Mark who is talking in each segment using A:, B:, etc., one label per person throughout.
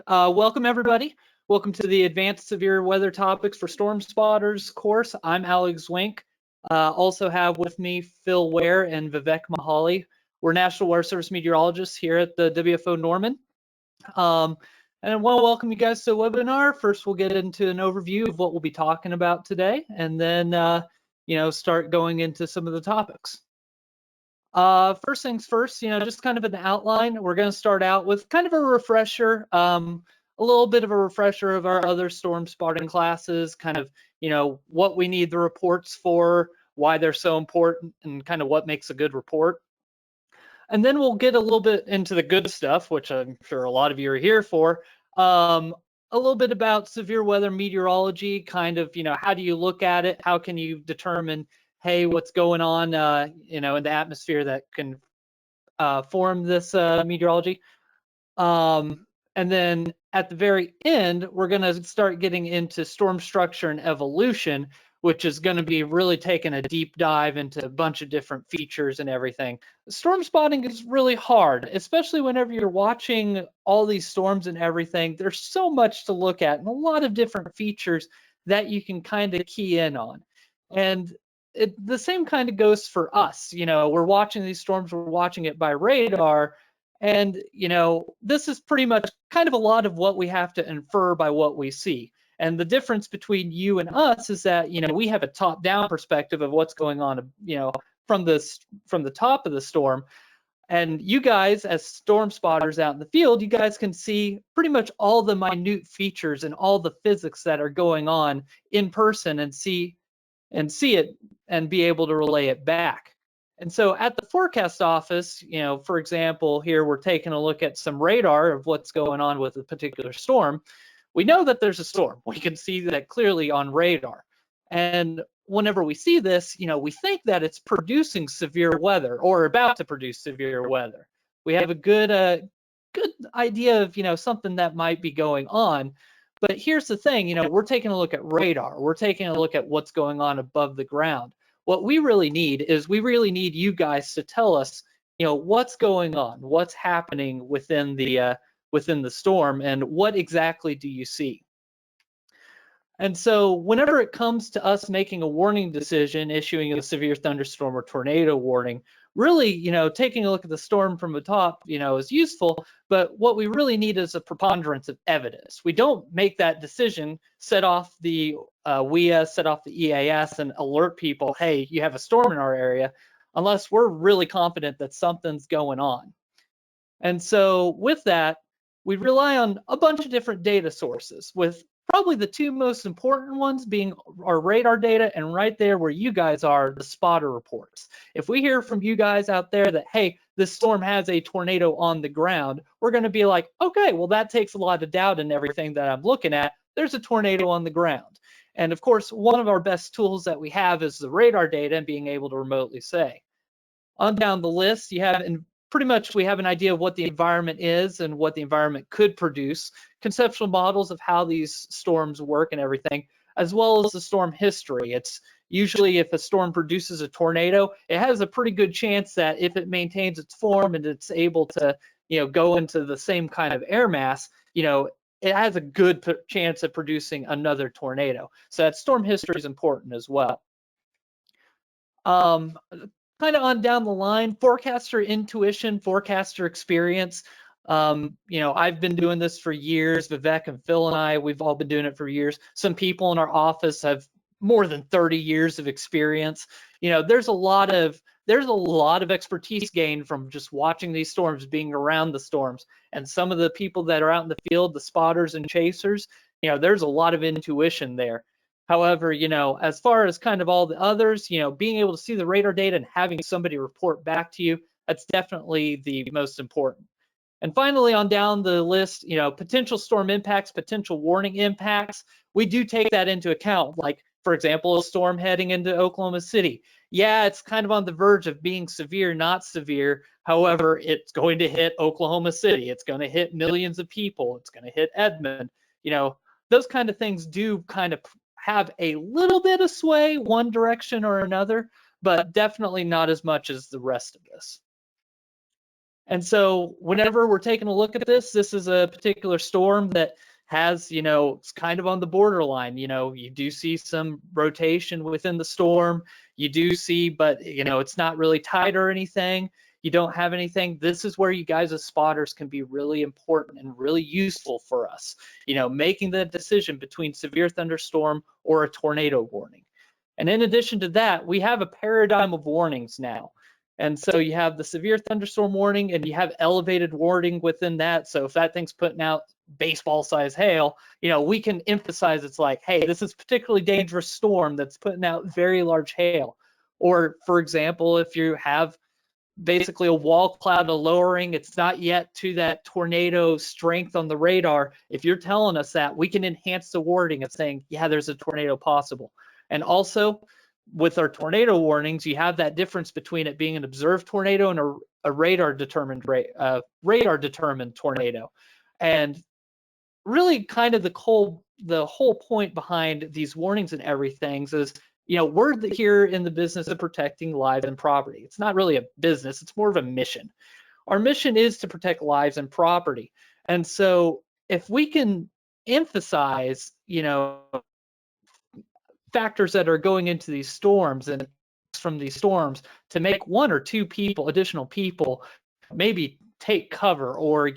A: Welcome everybody. Welcome to the Advanced Severe Weather Topics for Storm Spotters course. I'm Alex Wink. Also have with me Phil Ware and Vivek Mahali. We're National Weather Service meteorologists here at the WFO Norman. And I want to welcome you guys to the webinar. First, we'll get into an overview of what we'll be talking about today, and then start going into some of the topics. First things first, just kind of an outline. We're going to start out with kind of a refresher, a little bit of a refresher of our other storm spotting classes, kind of, what we need the reports for, why they're so important, and kind of what makes a good report. And then we'll get a little bit into the good stuff, which I'm sure a lot of you are here for. A little bit about severe weather meteorology, kind of, how do you look at it? How can you determine, hey, what's going on, in the atmosphere that can form this meteorology? And then at the very end, we're going to start getting into storm structure and evolution, which is going to be really taking a deep dive into a bunch of different features and everything. Storm spotting is really hard, especially whenever you're watching all these storms and everything. There's so much to look at and a lot of different features that you can kind of key in on. And the same kind of goes for us. We're watching these storms, we're watching it by radar. And, this is pretty much kind of a lot of what we have to infer by what we see. And the difference between you and us is that, we have a top-down perspective of what's going on, from the top of the storm. And you guys, as storm spotters out in the field, you guys can see pretty much all the minute features and all the physics that are going on in person and see it and be able to relay it back. And so at the forecast office, for example, here we're taking a look at some radar of what's going on with a particular storm. We know that there's a storm. We can see that clearly on radar. And whenever we see this, we think that it's producing severe weather or about to produce severe weather. We have a good idea of, something that might be going on. But here's the thing, we're taking a look at radar. We're taking a look at what's going on above the ground. What we really need is you guys to tell us, what's going on, what's happening within the storm, and what exactly do you see? And so whenever it comes to us making a warning decision, issuing a severe thunderstorm or tornado warning, really, taking a look at the storm from the top, is useful, but what we really need is a preponderance of evidence. We don't make that decision, set off the WEA, set off the EAS, and alert people, hey, you have a storm in our area, unless we're really confident that something's going on. And so with that, we rely on a bunch of different data sources, with probably the two most important ones being our radar data, and right there where you guys are, the spotter reports. If we hear from you guys out there that, hey, this storm has a tornado on the ground, we're going to be like, okay, well, that takes a lot of doubt in everything that I'm looking at. There's a tornado on the ground. And of course, one of our best tools that we have is the radar data and being able to remotely say. On down the list, you have pretty much we have an idea of what the environment is and what the environment could produce, conceptual models of how these storms work and everything, as well as the storm history. It's usually if a storm produces a tornado, it has a pretty good chance that if it maintains its form and it's able to, go into the same kind of air mass, it has a good chance of producing another tornado. So that storm history is important as well. Kind of on down the line, forecaster intuition, forecaster experience. I've been doing this for years. Vivek and Phil and I, we've all been doing it for years. Some people in our office have more than 30 years of experience. There's a lot of expertise gained from just watching these storms, being around the storms. And some of the people that are out in the field, the spotters and chasers, there's a lot of intuition there. However, as far as kind of all the others, being able to see the radar data and having somebody report back to you, that's definitely the most important. And finally, on down the list, potential storm impacts, potential warning impacts, we do take that into account. Like, for example, a storm heading into Oklahoma City. Yeah, it's kind of on the verge of being severe, not severe. However, it's going to hit Oklahoma City. It's going to hit millions of people. It's going to hit Edmond. Those kind of things do kind of have a little bit of sway one direction or another, but definitely not as much as the rest of this. And so whenever we're taking a look at this is a particular storm that has, it's kind of on the borderline. You do see some rotation within the storm. You do see, but, it's not really tight or anything. You don't have anything. This is where you guys as spotters can be really important and really useful for us, making the decision between severe thunderstorm or a tornado warning. And in addition to that, we have a paradigm of warnings now. And so you have the severe thunderstorm warning and you have elevated warning within that. So if that thing's putting out baseball size hail, we can emphasize it's like, hey, this is a particularly dangerous storm that's putting out very large hail. Or for example, if you have basically a wall cloud, a lowering, it's not yet to that tornado strength on the radar. If you're telling us that, we can enhance the wording of saying, yeah, there's a tornado possible. And also with our tornado warnings, you have that difference between it being an observed tornado and a radar determined tornado. And really kind of the whole point behind these warnings and everything is, we're here in the business of protecting lives and property. It's not really a business, it's more of a mission. Our mission is to protect lives and property. And so if we can emphasize, factors that are going into these storms and from these storms to make one or two additional people, maybe take cover or,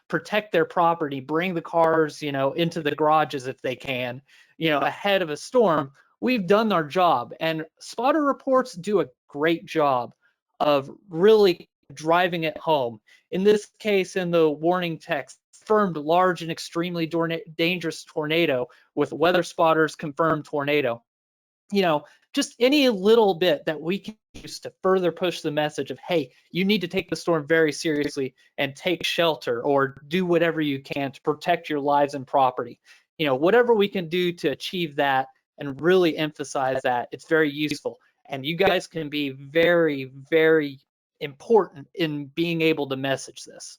A: protect their property, bring the cars, into the garages if they can, ahead of a storm, we've done our job. And spotter reports do a great job of really driving it home. In this case, in the warning text, confirmed large and extremely dangerous tornado with weather spotters confirmed tornado. Just any little bit that we can use to further push the message of, hey, you need to take the storm very seriously and take shelter or do whatever you can to protect your lives and property. Whatever we can do to achieve that and really emphasize that, it's very useful. And you guys can be very, very important in being able to message this.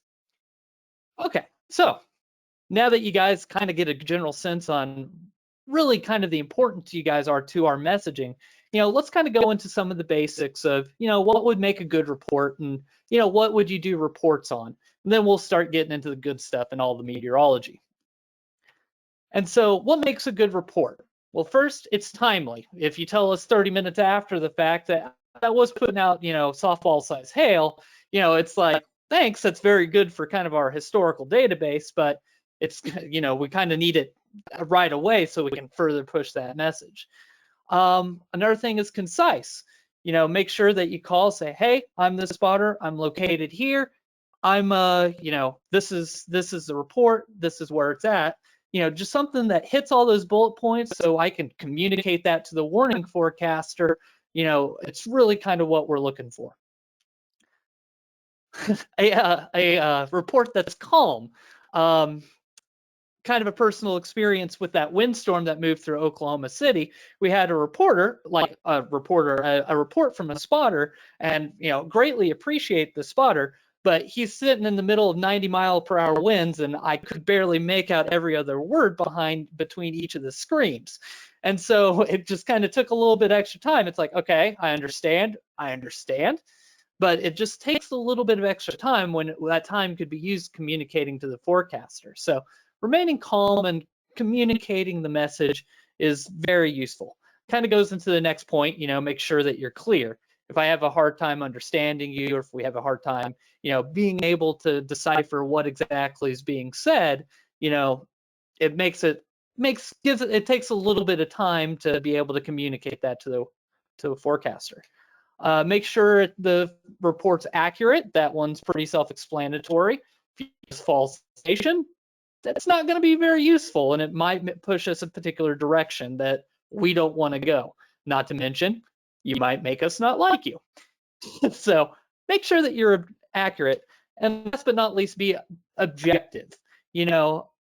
A: Okay, so now that you guys kind of get a general sense on really kind of the importance you guys are to our messaging, let's kind of go into some of the basics of, what would make a good report and, what would you do reports on? And then we'll start getting into the good stuff and all the meteorology. And so what makes a good report? Well, first, it's timely. If you tell us 30 minutes after the fact that was putting out, softball size hail, it's like, thanks, that's very good for kind of our historical database, but it's, we kind of need it right away so we can further push that message. Another thing is concise. Make sure that you call, say, hey, I'm the spotter, I'm located here. I'm this is the report, this is where it's at. Just something that hits all those bullet points so I can communicate that to the warning forecaster. It's really kind of what we're looking for. a report that's calm. Kind of a personal experience with that windstorm that moved through Oklahoma City. We had a report from a spotter, and greatly appreciate the spotter, but he's sitting in the middle of 90-mile-per-hour winds, and I could barely make out every other word between each of the screams. And so it just kind of took a little bit extra time. It's like, okay, I understand, but it just takes a little bit of extra time when that time could be used communicating to the forecaster. So remaining calm and communicating the message is very useful. Kind of goes into the next point, make sure that you're clear. If I have a hard time understanding you, or if we have a hard time, being able to decipher what exactly is being said, it takes a little bit of time to be able to communicate that to the forecaster. Make sure the report's accurate. That one's pretty self-explanatory. If you use false information, that's not going to be very useful, and it might push us a particular direction that we don't want to go. Not to mention, you might make us not like you. So make sure that you're accurate, and last but not least, be objective.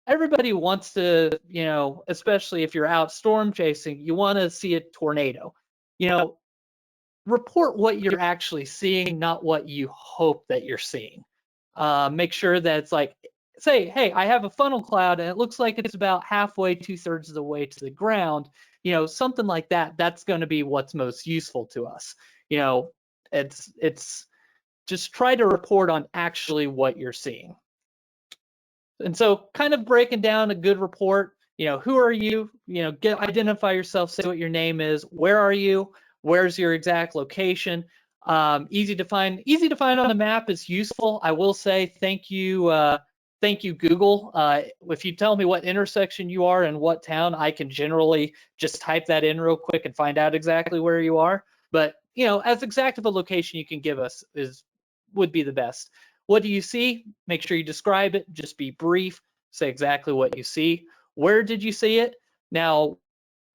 A: Everybody wants to, especially if you're out storm chasing, you want to see a tornado. Report what you're actually seeing, not what you hope that you're seeing. Make sure that it's like, say, hey, I have a funnel cloud and it looks like it's about halfway, 2/3 of the way to the ground. Something like that. That's going to be what's most useful to us. It's just try to report on actually what you're seeing. And so kind of breaking down a good report, who are you? Identify yourself, say what your name is, where are you, where's your exact location. Easy to find on the map is useful. I will say thank you Google. If you tell me what intersection you are and what town, I can generally just type that in real quick and find out exactly where you are. But as exact of a location you can give us would be the best. What do you see? Make sure you describe it. Just be brief. Say exactly what you see. Where did you see it? Now,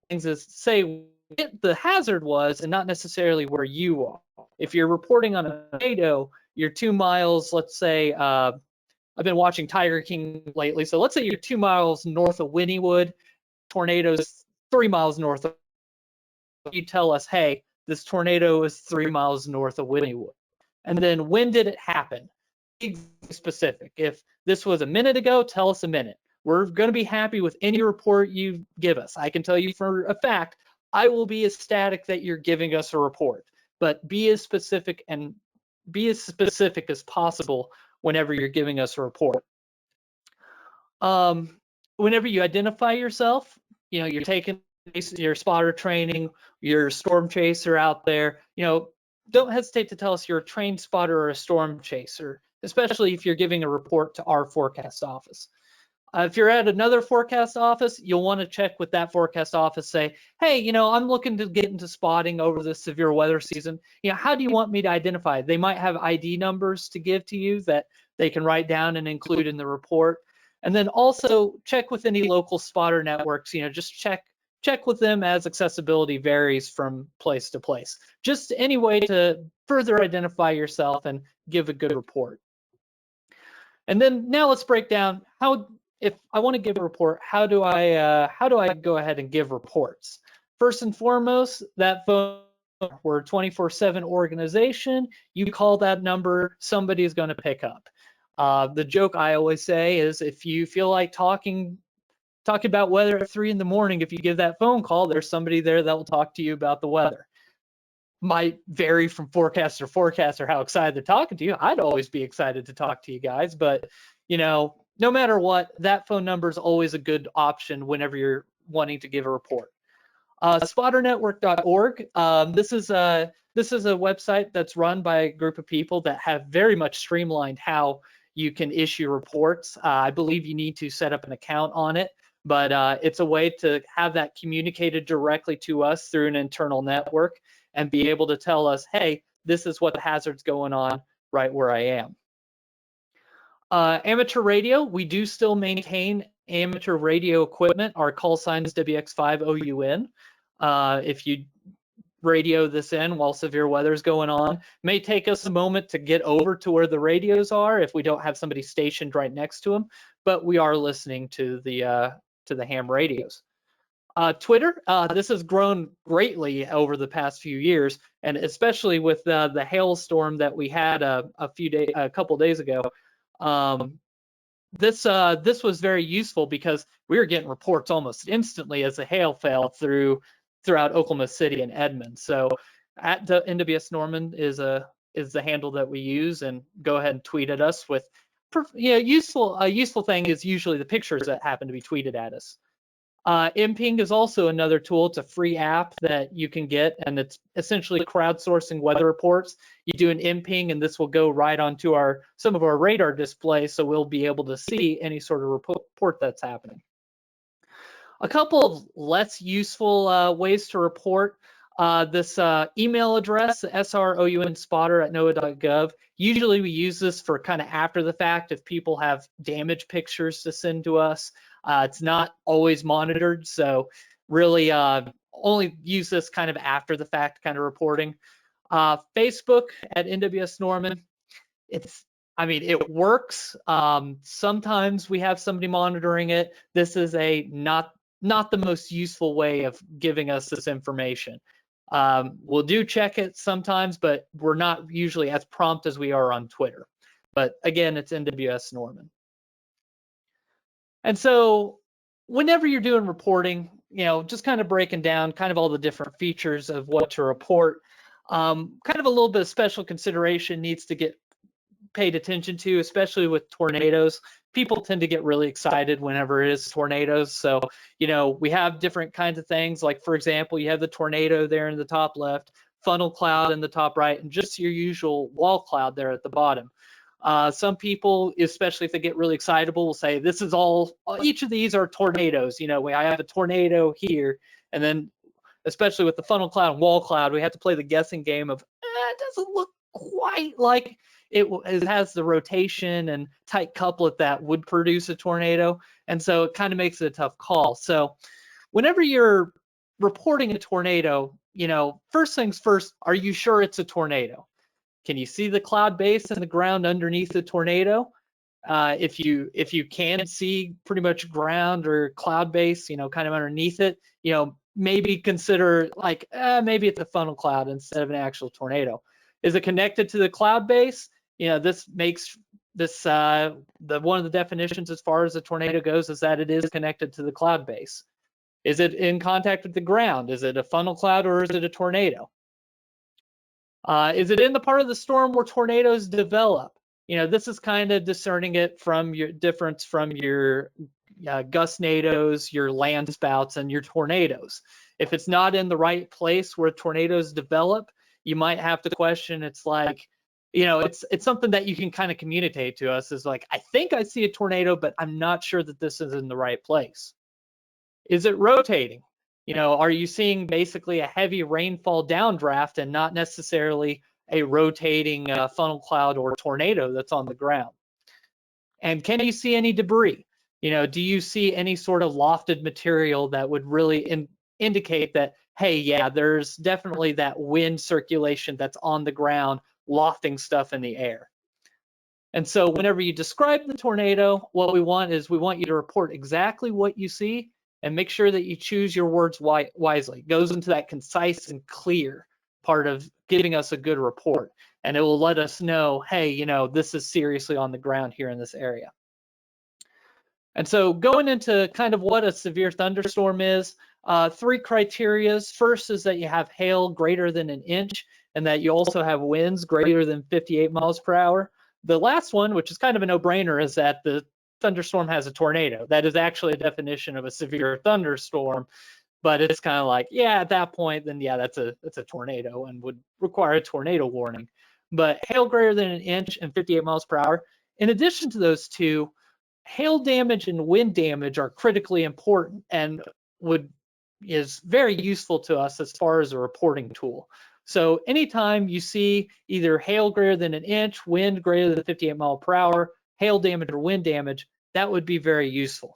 A: things is say what the hazard was and not necessarily where you are. If you're reporting on a tornado, you're 2 miles, let's say, I've been watching Tiger King lately, so let's say you're 2 miles north of Wynnewood, tornado's 3 miles north of, you tell us, hey, this tornado is 3 miles north of Wynnewood. And then when did it happen? Be specific. If this was a minute ago, tell us a minute. We're going to be happy with any report you give us. I can tell you for a fact, I will be ecstatic that you're giving us a report, but be as specific as possible whenever you're giving us a report. Whenever you identify yourself, you're taking your spotter training, your storm chaser out there, don't hesitate to tell us you're a trained spotter or a storm chaser, especially if you're giving a report to our forecast office. If you're at another forecast office, you'll want to check with that forecast office, say, hey, I'm looking to get into spotting over the severe weather season. How do you want me to identify? They might have ID numbers to give to you that they can write down and include in the report. And then also check with any local spotter networks, just check with them as accessibility varies from place to place. Just any way to further identify yourself and give a good report. And then now let's break down if I want to give a report, how do I go ahead and give reports? First and foremost, that phone, we're a 24/7 organization. You call that number, somebody is going to pick up. The joke I always say is if you feel like talking about weather at 3 in the morning, if you give that phone call, there's somebody there that will talk to you about the weather. Might vary from forecaster to forecaster how excited they're talking to you. I'd always be excited to talk to you guys, but no matter what, that phone number is always a good option whenever you're wanting to give a report. Spotternetwork.org. This is a website that's run by a group of people that have very much streamlined how you can issue reports. I believe you need to set up an account on it, but it's a way to have that communicated directly to us through an internal network and be able to tell us, hey, this is what the hazard's going on right where I am. Amateur radio, we do still maintain amateur radio equipment. Our call sign is WX5OUN. If you radio this in while severe weather is going on, may take us a moment to get over to where the radios are if we don't have somebody stationed right next to them, but we are listening to the ham radios. Twitter, this has grown greatly over the past few years, and especially with the hailstorm that we had a couple days ago. This was very useful because we were getting reports almost instantly as the hail fell throughout Oklahoma City and Edmond. So at the NWS Norman is the handle that we use, and go ahead and tweet at us with useful thing is usually the pictures that happen to be tweeted at us. MPing is also another tool. It's a free app that you can get, and it's essentially crowdsourcing weather reports. You do an MPing, and this will go right onto some of our radar displays, so we'll be able to see any sort of report that's happening. A couple of less useful ways to report. This email address, srounspotter@noaa.gov. Usually we use this for kind of after the fact if people have damage pictures to send to us. It's not always monitored, so really only use this kind of after the fact kind of reporting. Facebook at NWS Norman. It works. Sometimes we have somebody monitoring it. This is not the most useful way of giving us this information. We'll do check it sometimes, but we're not usually as prompt as we are on Twitter. But again, it's NWS Norman. And so whenever you're doing reporting, just kind of breaking down kind of all the different features of what to report, kind of a little bit of special consideration needs to get paid attention to, especially with tornadoes. People tend to get really excited whenever it is tornadoes. So, we have different kinds of things. Like, for example, you have the tornado there in the top left, funnel cloud in the top right, and just your usual wall cloud there at the bottom. Some people, especially if they get really excitable, will say, this is each of these are tornadoes. I have a tornado here, and then especially with the funnel cloud and wall cloud, we have to play the guessing game of, it doesn't look quite like it has the rotation and tight couplet that would produce a tornado. And so it kind of makes it a tough call. So whenever you're reporting a tornado, first things first, are you sure it's a tornado? Can you see the cloud base in the ground underneath the tornado? If you can see pretty much ground or cloud base, kind of underneath it, maybe consider like maybe it's a funnel cloud instead of an actual tornado. Is it connected to the cloud base? This makes this one of the definitions as far as a tornado goes is that it is connected to the cloud base. Is it in contact with the ground? Is it a funnel cloud or is it a tornado? Is it in the part of the storm where tornadoes develop? This is kind of discerning it from your difference from your gustnados, your land spouts, and your tornadoes. If it's not in the right place where tornadoes develop, you might have to question. It's like, it's something that you can kind of communicate to us is like, I think I see a tornado, but I'm not sure that this is in the right place. Is it rotating? Are you seeing basically a heavy rainfall downdraft and not necessarily a rotating funnel cloud or tornado that's on the ground? And can you see any debris? Do you see any sort of lofted material that would really indicate that, hey, yeah, there's definitely that wind circulation that's on the ground lofting stuff in the air? And so whenever you describe the tornado, what we want you to report exactly what you see and make sure that you choose your words wisely. It goes into that concise and clear part of giving us a good report. And it will let us know, hey, this is seriously on the ground here in this area. And so going into kind of what a severe thunderstorm is, 3 criteria. First is that you have hail greater than an inch and that you also have winds greater than 58 miles per hour. The last one, which is kind of a no-brainer, is that the thunderstorm has a tornado. That is actually a definition of a severe thunderstorm, but it's kind of like, yeah, at that point, then yeah, that's a tornado and would require a tornado warning. But hail greater than an inch and 58 miles per hour. In addition to those two, hail damage and wind damage are critically important and is very useful to us as far as a reporting tool. So anytime you see either hail greater than an inch, wind greater than 58 miles per hour, hail damage or wind damage, that would be very useful.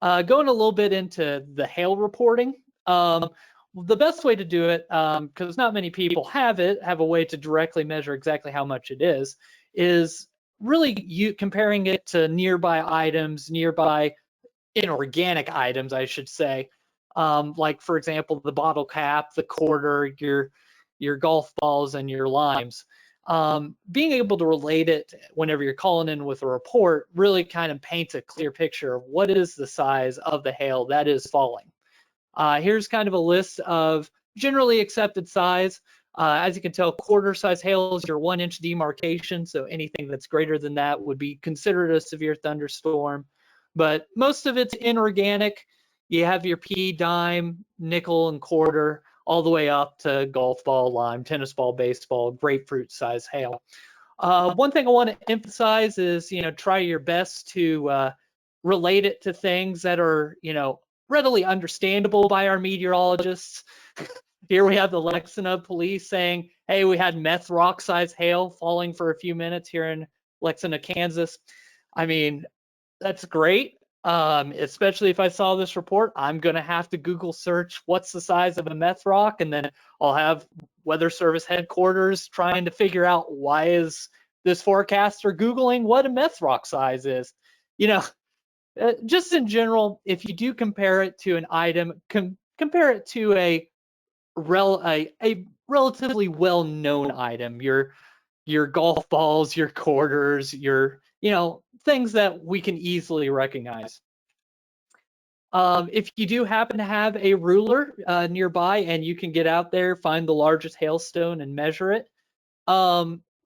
A: Going a little bit into the hail reporting, the best way to do it, because not many people have a way to directly measure exactly how much it is really comparing it to nearby items, nearby inorganic items, I should say. Like, for example, the bottle cap, the quarter, your golf balls, and your limes. Being able to relate it whenever you're calling in with a report really kind of paints a clear picture of what is the size of the hail that is falling. Here's kind of a list of generally accepted size. As you can tell, quarter size hail is your 1 inch demarcation, so anything that's greater than that would be considered a severe thunderstorm. But most of it's inorganic. You have your pea, dime, nickel, and quarter, all the way up to golf ball, lime, tennis ball, baseball, grapefruit size hail. One thing I want to emphasize is, try your best to relate it to things that are, readily understandable by our meteorologists. Here we have the Lexington police saying, hey, we had meth rock size hail falling for a few minutes here in Lexington, Kansas. I mean, that's great. Especially if I saw this report, I'm going to have to Google search what's the size of a meth rock, and then I'll have Weather Service headquarters trying to figure out why is this forecaster Googling what a meth rock size is. Just in general, if you do compare it to an item, compare it to a relatively well-known item, your golf balls, your quarters, your things that we can easily recognize. If you do happen to have a ruler nearby and you can get out there, find the largest hailstone and measure it,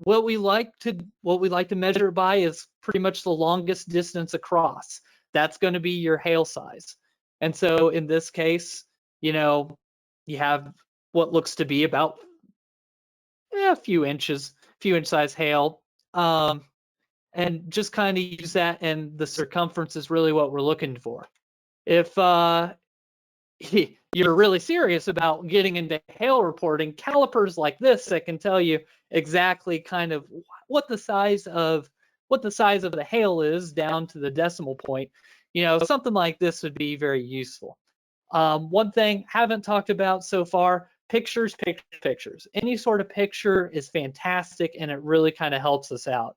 A: what we like to measure it by is pretty much the longest distance across. That's going to be your hail size. And so in this case, you know, you have what looks to be about a few inch size hail. And just kind of use that, and the circumference is really what we're looking for. If you're really serious about getting into hail reporting, calipers like this that can tell you exactly kind of what the size of the hail is down to the decimal point, something like this would be very useful. One thing haven't talked about so far, pictures. Any sort of picture is fantastic, and it really kind of helps us out.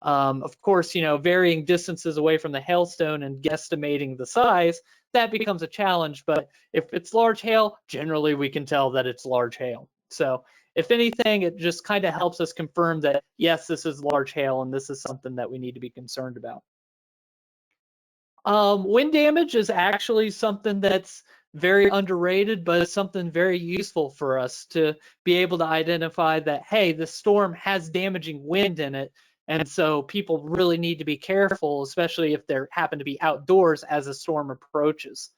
A: Of course, varying distances away from the hailstone and guesstimating the size, that becomes a challenge. But if it's large hail, generally we can tell that it's large hail. So if anything, it just kind of helps us confirm that, yes, this is large hail and this is something that we need to be concerned about. Wind damage is actually something that's very underrated, but it's something very useful for us to be able to identify that, hey, the storm has damaging wind in it. And so people really need to be careful, especially if they happen to be outdoors as a storm approaches.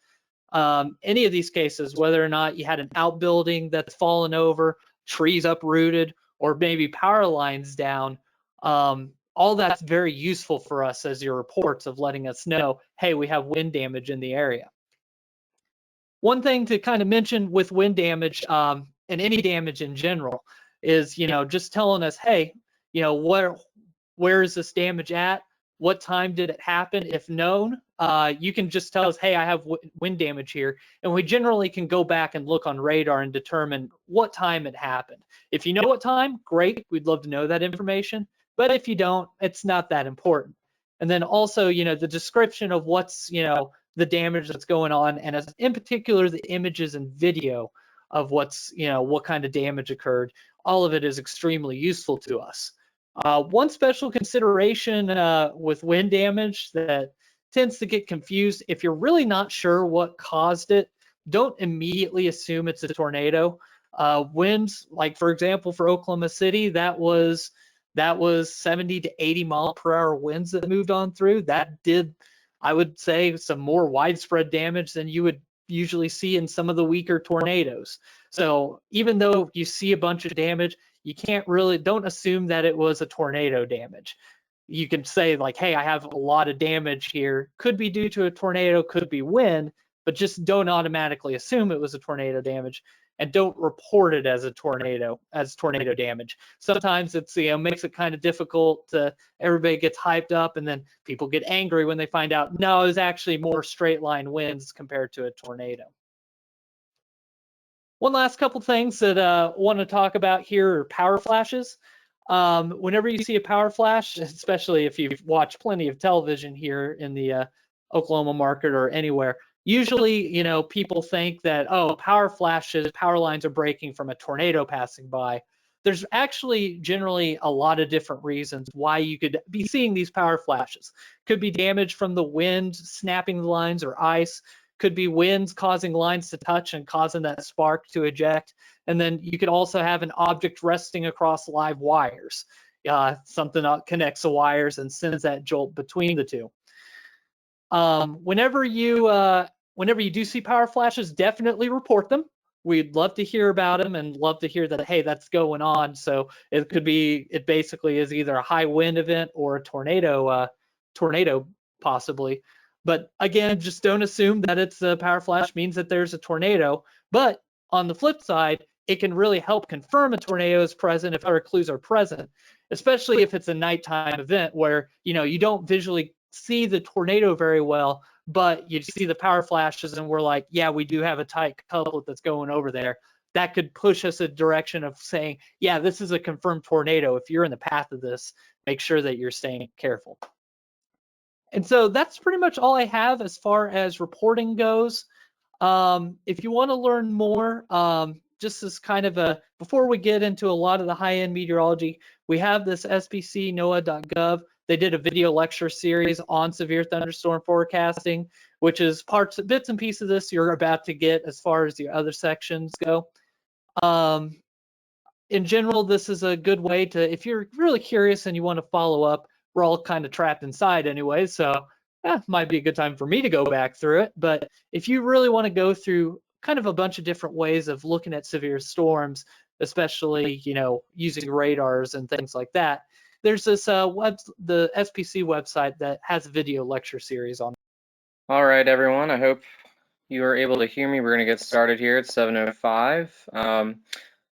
A: Any of these cases, whether or not you had an outbuilding that's fallen over, trees uprooted, or maybe power lines down, all that's very useful for us as your reports of letting us know, hey, we have wind damage in the area. One thing to kind of mention with wind damage and any damage in general is, just telling us, hey, where is this damage at? What time did it happen? If known, you can just tell us, hey, I have wind damage here. And we generally can go back and look on radar and determine what time it happened. If you know what time, great. We'd love to know that information. But if you don't, it's not that important. And then also, the description of what's, the damage that's going on, and as in particular, the images and video of what's, what kind of damage occurred. All of it is extremely useful to us. One special consideration with wind damage that tends to get confused, if you're really not sure what caused it, don't immediately assume it's a tornado. Winds, like for example, for Oklahoma City, that was 70 to 80 mile per hour winds that moved on through. That did, I would say, some more widespread damage than you would usually see in some of the weaker tornadoes. So even though you see a bunch of damage, you don't assume that it was a tornado damage. You can say like, hey, I have a lot of damage here. Could be due to a tornado, could be wind, but just don't automatically assume it was a tornado damage, and don't report it as tornado damage. Sometimes it's, makes it kind of difficult to, everybody gets hyped up and then people get angry when they find out, no, it was actually more straight line winds compared to a tornado. One last couple things that I want to talk about here are power flashes. Whenever you see a power flash, especially if you've watched plenty of television here in the Oklahoma market or anywhere, usually, people think that, oh, power flashes, power lines are breaking from a tornado passing by. There's actually generally a lot of different reasons why you could be seeing these power flashes. Could be damage from the wind snapping the lines or ice. Could be winds causing lines to touch and causing that spark to eject. And then you could also have an object resting across live wires. Something connects the wires and sends that jolt between the two. Whenever you do see power flashes, definitely report them. We'd love to hear about them and love to hear that, hey, that's going on. So it basically is either a high wind event or a tornado possibly. But again, just don't assume that it's a power flash means that there's a tornado. But on the flip side, it can really help confirm a tornado is present if other clues are present, especially if it's a nighttime event where, you don't visually see the tornado very well, but you see the power flashes and we're like, yeah, we do have a tight couplet that's going over there. That could push us a direction of saying, yeah, this is a confirmed tornado. If you're in the path of this, make sure that you're staying careful. And so that's pretty much all I have as far as reporting goes. If you want to learn more, just as kind of before we get into a lot of the high-end meteorology, we have this SPC NOAA.gov. They did a video lecture series on severe thunderstorm forecasting, which is bits and pieces of this you're about to get as far as the other sections go. in general, this is a good way to, if you're really curious and you want to follow up, we're all kind of trapped inside anyway, so might be a good time for me to go back through it. But if you really want to go through kind of a bunch of different ways of looking at severe storms, especially, using radars and things like that, there's this the SPC website that has a video lecture series on.
B: All right, everyone. I hope you are able to hear me. We're going to get started here at 7:05.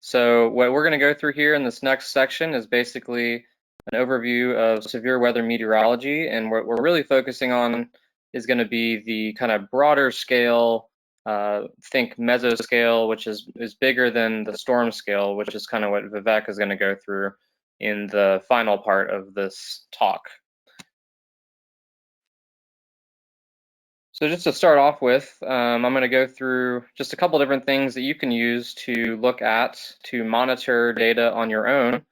B: So what we're going to go through here in this next section is basically an overview of severe weather meteorology, and what we're really focusing on is going to be the kind of broader scale, think mesoscale, which is bigger than the storm scale, which is kind of what Vivek is going to go through in the final part of this talk. So just to start off with, I'm going to go through just a couple different things that you can use to look at to monitor data on your own.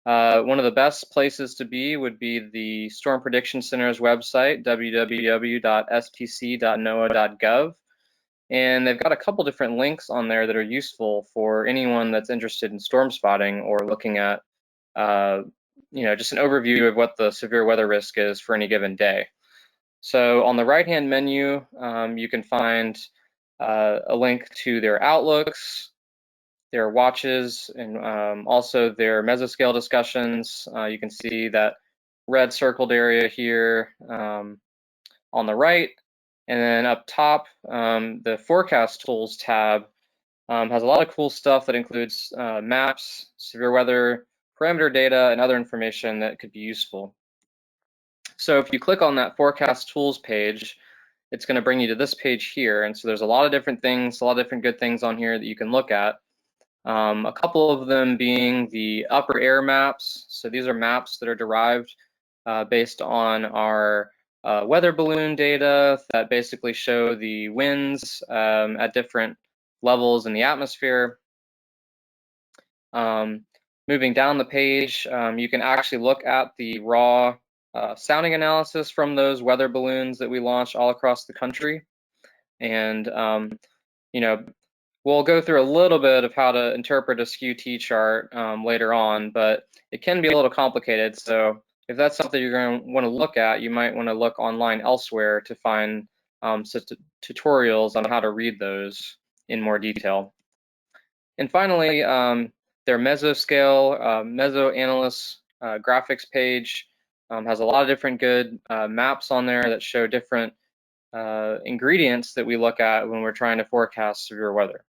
B: One of the best places to be would be the Storm Prediction Center's website, www.spc.noaa.gov. And they've got a couple different links on there that are useful for anyone that's interested in storm spotting or looking at, just an overview of what the severe weather risk is for any given day. So on the right-hand menu, you can find a link to their outlooks, their watches, and also their mesoscale discussions. You can see that red circled area here on the right. And then up top, the Forecast Tools tab has a lot of cool stuff that includes maps, severe weather, parameter data, and other information that could be useful. So if you click on that Forecast Tools page, it's going to bring you to this page here. And so there's a lot of different things, a lot of different good things on here that you can look at. A couple of them being the upper air maps. So these are maps that are derived based on our weather balloon data that basically show the winds at different levels in the atmosphere. Moving down the page, you can actually look at the raw sounding analysis from those weather balloons that we launched all across the country. And, we'll go through a little bit of how to interpret a skew-T chart later on, but it can be a little complicated. So if that's something you're going to want to look at, you might want to look online elsewhere to find tutorials on how to read those in more detail. And finally, their mesoscale, mesoanalysis graphics page has a lot of different good maps on there that show different ingredients that we look at when we're trying to forecast severe weather.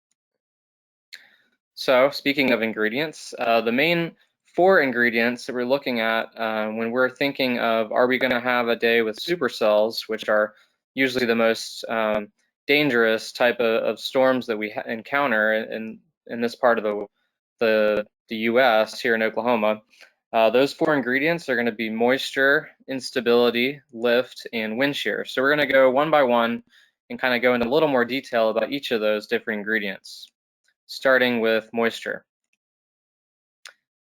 B: So speaking of ingredients, the main 4 ingredients that we're looking at when we're thinking of, are we going to have a day with supercells, which are usually the most dangerous type of storms that we encounter in this part of the US here in Oklahoma. Those 4 ingredients are going to be moisture, instability, lift, and wind shear. So we're going to go one by one and kind of go into a little more detail about each of those different ingredients, starting with moisture.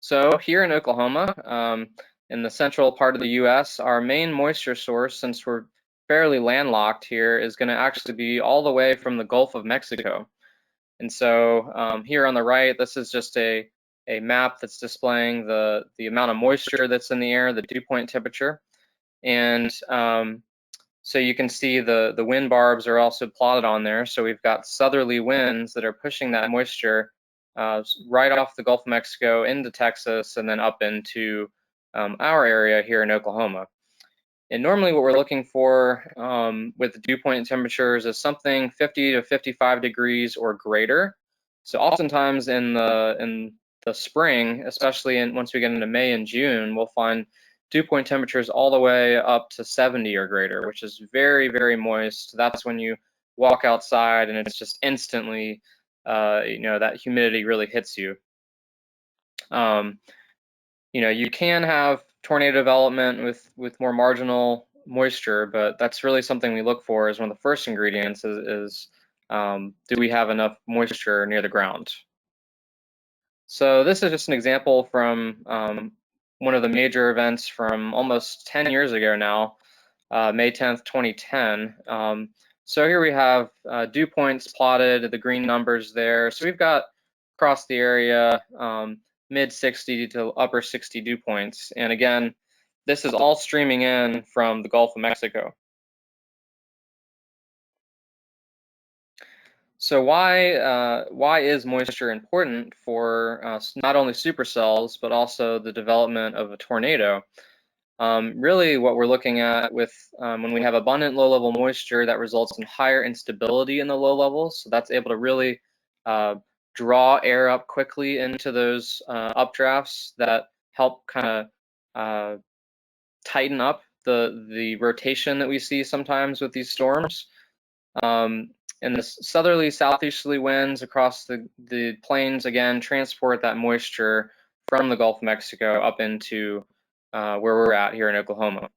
B: So here in Oklahoma, in the central part of the US, our main moisture source, since we're fairly landlocked here, is going to actually be all the way from the Gulf of Mexico. And so here on the right, this is just a map that's displaying the amount of moisture that's in the air, the dew point temperature. And so you can see the wind barbs are also plotted on there. So we've got southerly winds that are pushing that moisture right off the Gulf of Mexico into Texas and then up into our area here in Oklahoma. And normally what we're looking for with the dew point temperatures is something 50 to 55 degrees or greater. So oftentimes in the spring, especially once we get into May and June, we'll find dew point temperatures all the way up to 70 or greater, which is very, very moist. That's when you walk outside and it's just instantly, that humidity really hits you. You can have tornado development with more marginal moisture, but that's really something we look for as one of the first ingredients is do we have enough moisture near the ground? So this is just an example from one of the major events from almost 10 years ago now, May 10th, 2010. So here we have dew points plotted, the green numbers there. So we've got across the area, mid 60 to upper 60 dew points. And again, this is all streaming in from the Gulf of Mexico. So why is moisture important for not only supercells, but also the development of a tornado? Really what we're looking at with when we have abundant low-level moisture, that results in higher instability in the low levels. So that's able to really draw air up quickly into those updrafts that help kind of tighten up the rotation that we see sometimes with these storms. And the southerly southeasterly winds across the plains, again, transport that moisture from the Gulf of Mexico up into where we're at here in Oklahoma.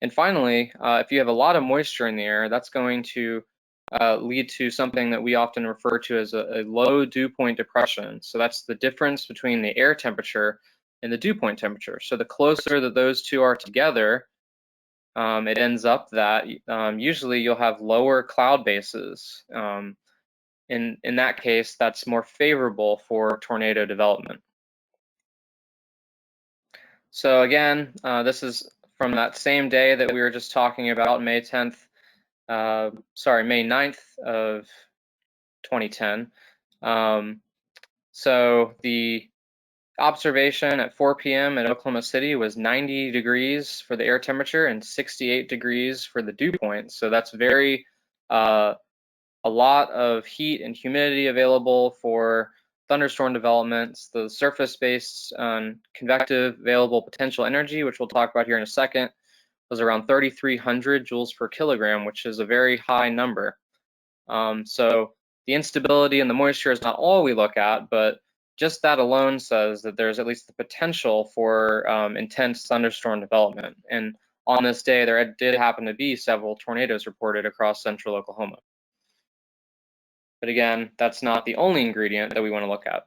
B: And finally, if you have a lot of moisture in the air, that's going to lead to something that we often refer to as a low dew point depression. So that's the difference between the air temperature and the dew point temperature. So the closer that those two are together, it ends up that usually you'll have lower cloud bases. In that case, that's more favorable for tornado development. So again, this is from that same day that we were just talking about, May 9th of 2010. So the observation at 4 p.m. at Oklahoma City was 90 degrees for the air temperature and 68 degrees for the dew point. So that's very, a lot of heat and humidity available for thunderstorm developments. The surface-based convective available potential energy, which we'll talk about here in a second, was around 3,300 joules per kilogram, which is a very high number. So the instability and the moisture is not all we look at, but just that alone says that there's at least the potential for intense thunderstorm development. And on this day, there did happen to be several tornadoes reported across central Oklahoma. But again, that's not the only ingredient that we want to look at.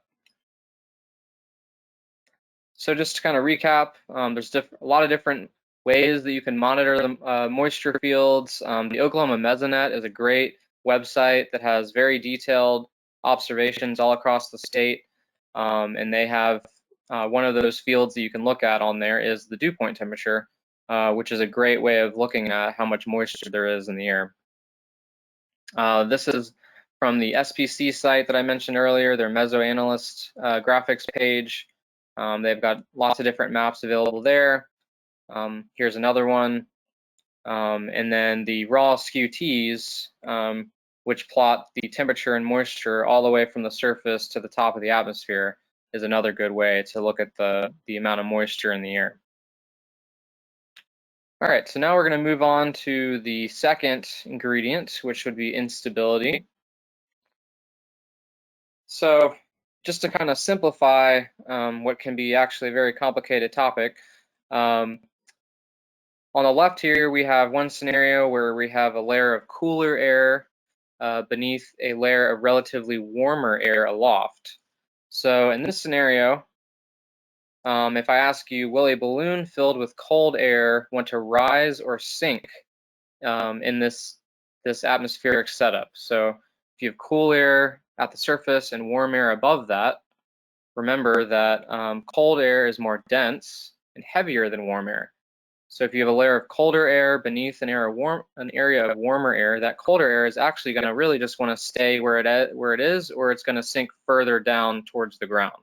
B: So just to kind of recap, there's a lot of different ways that you can monitor the moisture fields. The Oklahoma Mesonet is a great website that has very detailed observations all across the state. And they have one of those fields that you can look at on there is the dew point temperature, which is a great way of looking at how much moisture there is in the air. This is from the SPC site that I mentioned earlier, their Mesoanalyst graphics page. They've got lots of different maps available there. Here's another one. And then the raw SQTs, which plot the temperature and moisture all the way from the surface to the top of the atmosphere, is another good way to look at the amount of moisture in the air. All right, so now we're going to move on to the second ingredient, which would be instability. So just to kind of simplify what can be actually a very complicated topic, on the left here, we have one scenario where we have a layer of cooler air beneath a layer of relatively warmer air aloft. So in this scenario, if I ask you, will a balloon filled with cold air want to rise or sink in this atmospheric setup? So if you have cool air at the surface and warm air above that, remember that cold air is more dense and heavier than warm air. So if you have a layer of colder air beneath an area of warmer air, that colder air is actually going to really just want to stay where it is, or it's going to sink further down towards the ground.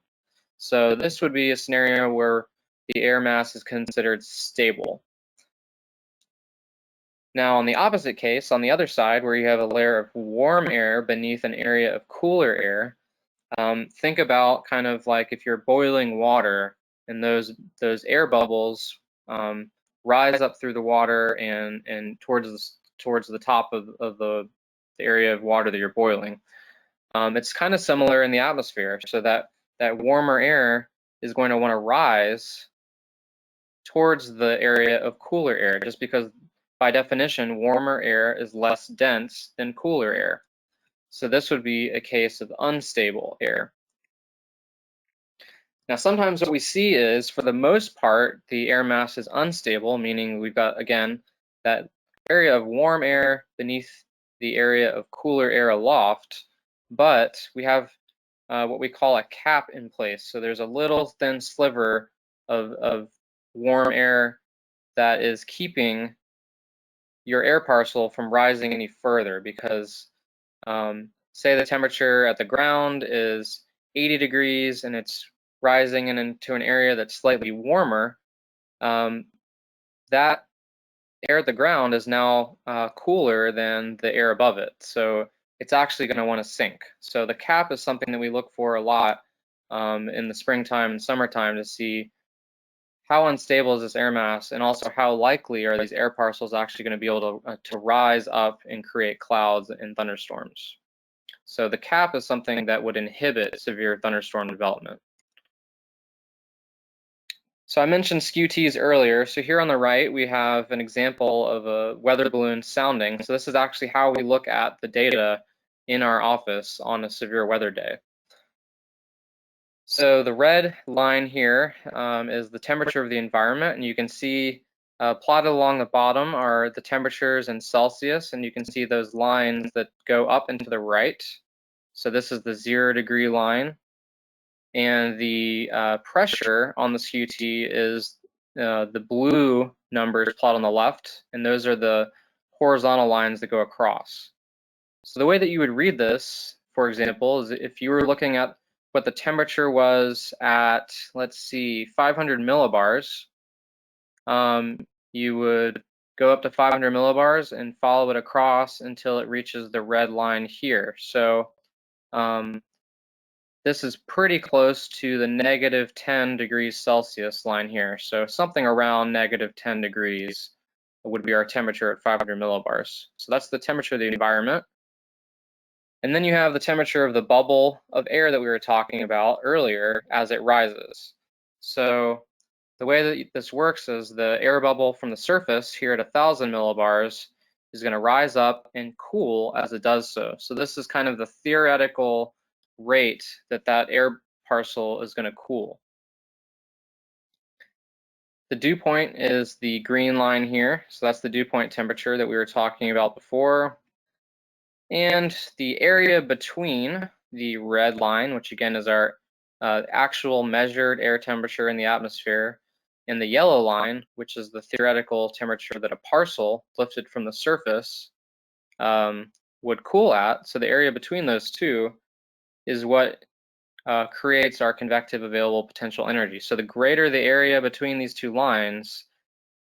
B: So this would be a scenario where the air mass is considered stable. Now on the opposite case, on the other side, where you have a layer of warm air beneath an area of cooler air, think about kind of like if you're boiling water and those air bubbles rise up through the water and towards the top of the area of water that you're boiling. It's kind of similar in the atmosphere, so that warmer air is going to want to rise towards the area of cooler air, just because by definition warmer air is less dense than cooler air. So this would be a case of unstable air. Now, sometimes what we see is, for the most part, the air mass is unstable, meaning we've got, again, that area of warm air beneath the area of cooler air aloft, but we have what we call a cap in place. So there's a little thin sliver of warm air that is keeping your air parcel from rising any further, because say the temperature at the ground is 80 degrees and it's rising into an area that's slightly warmer, that air at the ground is now cooler than the air above it. So it's actually going to want to sink. So the cap is something that we look for a lot in the springtime and summertime to see how unstable is this air mass, and also how likely are these air parcels actually going to be able to rise up and create clouds and thunderstorms. So the cap is something that would inhibit severe thunderstorm development. So I mentioned SCUTs earlier. So here on the right, we have an example of a weather balloon sounding. So this is actually how we look at the data in our office on a severe weather day. So the red line here is the temperature of the environment, and you can see plotted along the bottom are the temperatures in Celsius, and you can see those lines that go up and to the right. So this is the 0 degree line, and the pressure on the SCUT is the blue numbers plotted on the left, and those are the horizontal lines that go across. So the way that you would read this, for example, is if you were looking at what the temperature was at, let's see, 500 millibars, you would go up to 500 millibars and follow it across until it reaches the red line here. So this is pretty close to the negative 10 degrees Celsius line here. So something around negative 10 degrees would be our temperature at 500 millibars. So that's the temperature of the environment. And then you have the temperature of the bubble of air that we were talking about earlier as it rises. So the way that this works is the air bubble from the surface here at 1,000 millibars is going to rise up and cool as it does so. So this is kind of the theoretical rate that that air parcel is going to cool. The dew point is the green line here. So that's the dew point temperature that we were talking about before. And the area between the red line, which again is our actual measured air temperature in the atmosphere, and the yellow line, which is the theoretical temperature that a parcel lifted from the surface would cool at. So the area between those two is what creates our convective available potential energy. So the greater the area between these two lines,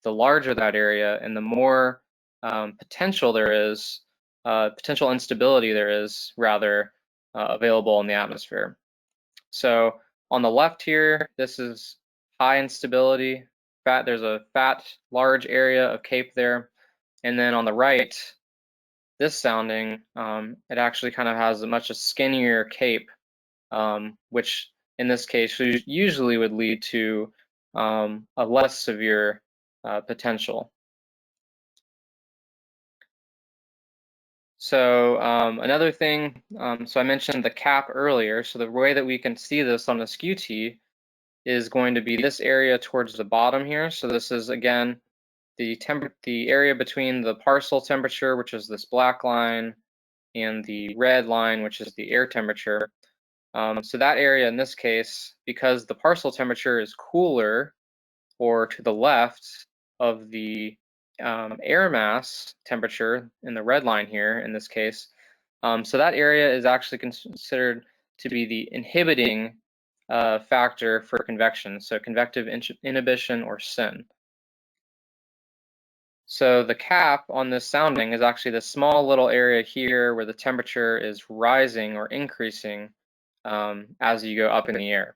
B: the larger that area, and the more potential there is, potential instability there is, rather, available in the atmosphere. So on the left here, this is high instability. There's a fat, large area of CAPE there. And then on the right, this sounding, it actually kind of has a much skinnier CAPE, which in this case usually would lead to a less severe potential. So another thing, so I mentioned the cap earlier. So the way that we can see this on the SCUT is going to be this area towards the bottom here. So this is, again, the area between the parcel temperature, which is this black line, and the red line, which is the air temperature. So that area in this case, because the parcel temperature is cooler or to the left of the air mass temperature in the red line here in this case, so that area is actually considered to be the inhibiting factor for convection, so convective inhibition, or SIN. So the cap on this sounding is actually the small little area here where the temperature is rising or increasing as you go up in the air.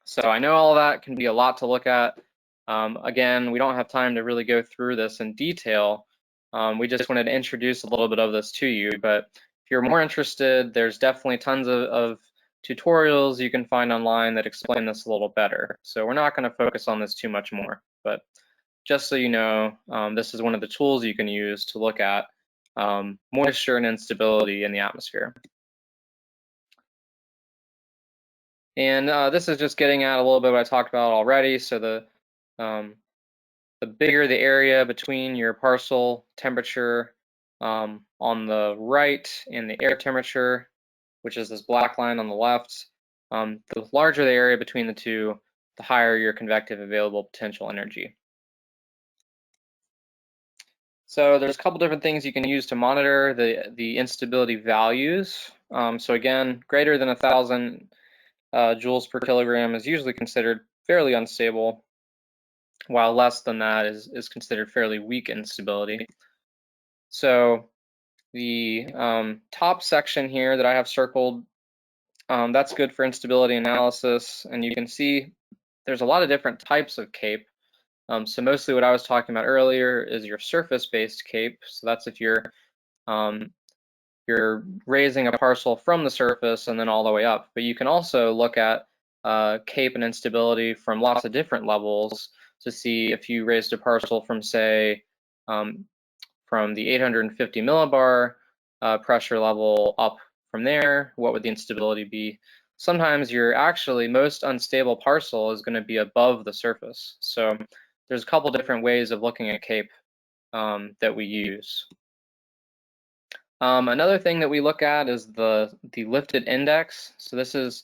B: So I know all that can be a lot to look at. Again, we don't have time to really go through this in detail. We just wanted to introduce a little bit of this to you, but if you're more interested, there's definitely tons of tutorials you can find online that explain this a little better. So we're not going to focus on this too much more, but just so you know, this is one of the tools you can use to look at moisture and instability in the atmosphere. And this is just getting at a little bit what I talked about already. So the bigger the area between your parcel temperature on the right and the air temperature, which is this black line on the left. The larger the area between the two, the higher your convective available potential energy. So there's a couple different things you can use to monitor the instability values. So again, greater than 1,000 joules per kilogram is usually considered fairly unstable, while less than that is considered fairly weak instability. So the top section here that I have circled, that's good for instability analysis, and you can see there's a lot of different types of CAPE. So mostly what I was talking about earlier is your surface-based CAPE. So that's if you're raising a parcel from the surface and then all the way up. But you can also look at CAPE and instability from lots of different levels to see if you raised a parcel from, say, from the 850 millibar pressure level up from there, what would the instability be? Sometimes your actually most unstable parcel is going to be above the surface. So there's a couple different ways of looking at CAPE that we use. Another thing that we look at is the lifted index. So this is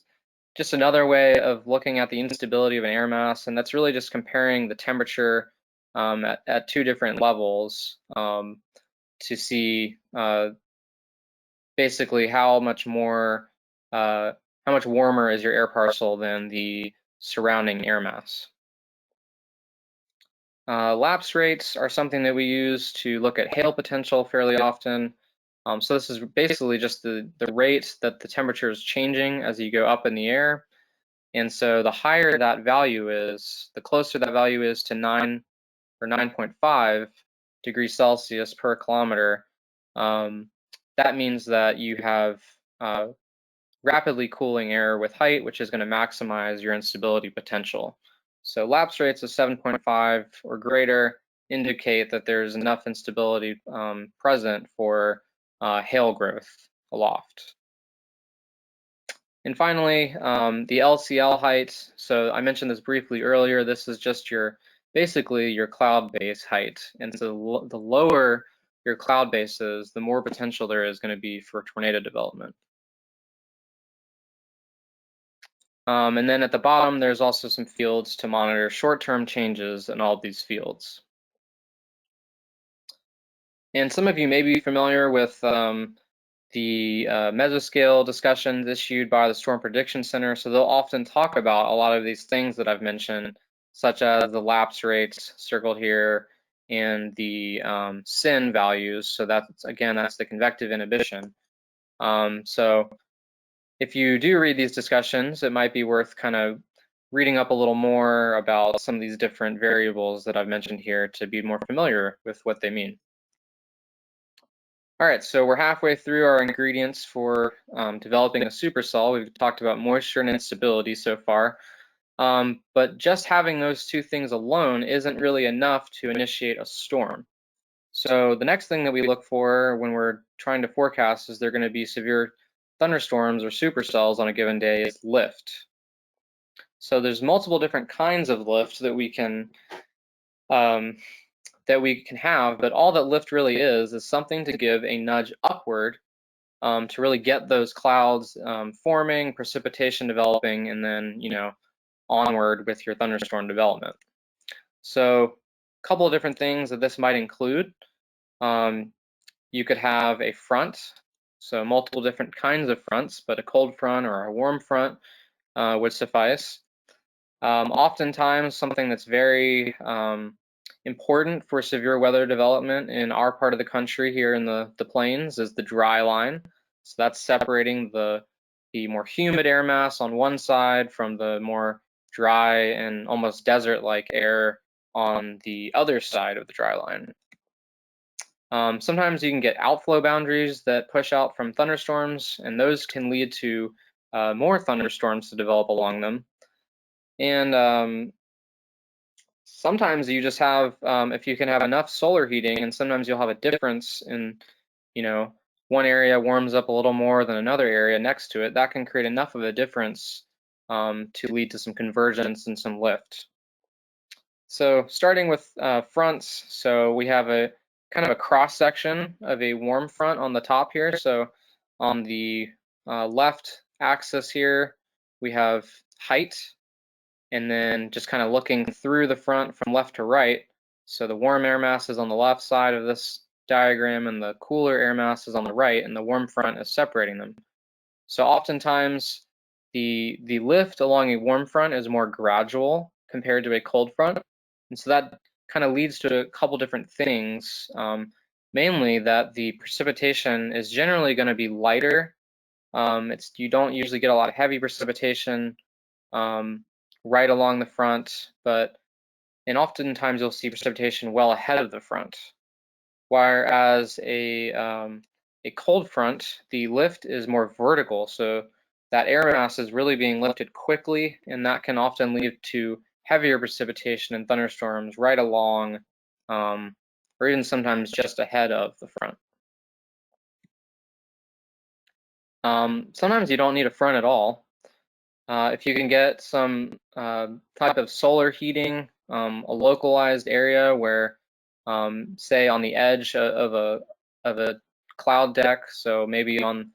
B: just another way of looking at the instability of an air mass, and that's really just comparing the temperature at two different levels to see basically how much warmer is your air parcel than the surrounding air mass. Lapse rates are something that we use to look at hail potential fairly often. So this is basically just the rate that the temperature is changing as you go up in the air. And so the higher that value is, the closer that value is to 9 or 9.5 degrees Celsius per kilometer, that means that you have rapidly cooling air with height, which is going to maximize your instability potential. So lapse rates of 7.5 or greater indicate that there's enough instability present for hail growth aloft. And finally, the LCL height. So I mentioned this briefly earlier. This is just basically your cloud base height. And so the lower your cloud base is, the more potential there is going to be for tornado development. And then at the bottom, there's also some fields to monitor short-term changes in all of these fields. And some of you may be familiar with the mesoscale discussions issued by the Storm Prediction Center. So they'll often talk about a lot of these things that I've mentioned, such as the lapse rates circled here and the SIN values. So that's, again, that's the convective inhibition. So if you do read these discussions, it might be worth kind of reading up a little more about some of these different variables that I've mentioned here to be more familiar with what they mean. All right, so we're halfway through our ingredients for developing a supercell. We've talked about moisture and instability so far, but just having those two things alone isn't really enough to initiate a storm. So the next thing that we look for when we're trying to forecast is there going to be severe thunderstorms or supercells on a given day is lift. So there's multiple different kinds of lift that we can have, but all that lift really is something to give a nudge upward to really get those clouds forming, precipitation developing, and then, onward with your thunderstorm development. So a couple of different things that this might include. You could have a front, so multiple different kinds of fronts, but a cold front or a warm front would suffice. Oftentimes, something that's very important for severe weather development in our part of the country here in the plains is the dry line. So that's separating the more humid air mass on one side from the more dry and almost desert-like air on the other side of the dry line. Sometimes you can get outflow boundaries that push out from thunderstorms, and those can lead to more thunderstorms to develop along them. And sometimes you just have, if you can have enough solar heating, and sometimes you'll have a difference in, one area warms up a little more than another area next to it, that can create enough of a difference to lead to some convergence and some lift. So starting with fronts, so we have a kind of a cross section of a warm front on the top here. So on the left axis here, we have height, and then just kind of looking through the front from left to right. So the warm air mass is on the left side of this diagram, and the cooler air mass is on the right, and the warm front is separating them. So oftentimes the lift along a warm front is more gradual compared to a cold front. And so that kind of leads to a couple different things, mainly that the precipitation is generally going to be lighter. You don't usually get a lot of heavy precipitation right along the front, and oftentimes you'll see precipitation well ahead of the front. Whereas a cold front, the lift is more vertical, so that air mass is really being lifted quickly, and that can often lead to heavier precipitation and thunderstorms right along, or even sometimes just ahead of the front. Sometimes you don't need a front at all. If you can get some type of solar heating, a localized area where, say, on the edge of a cloud deck, so maybe on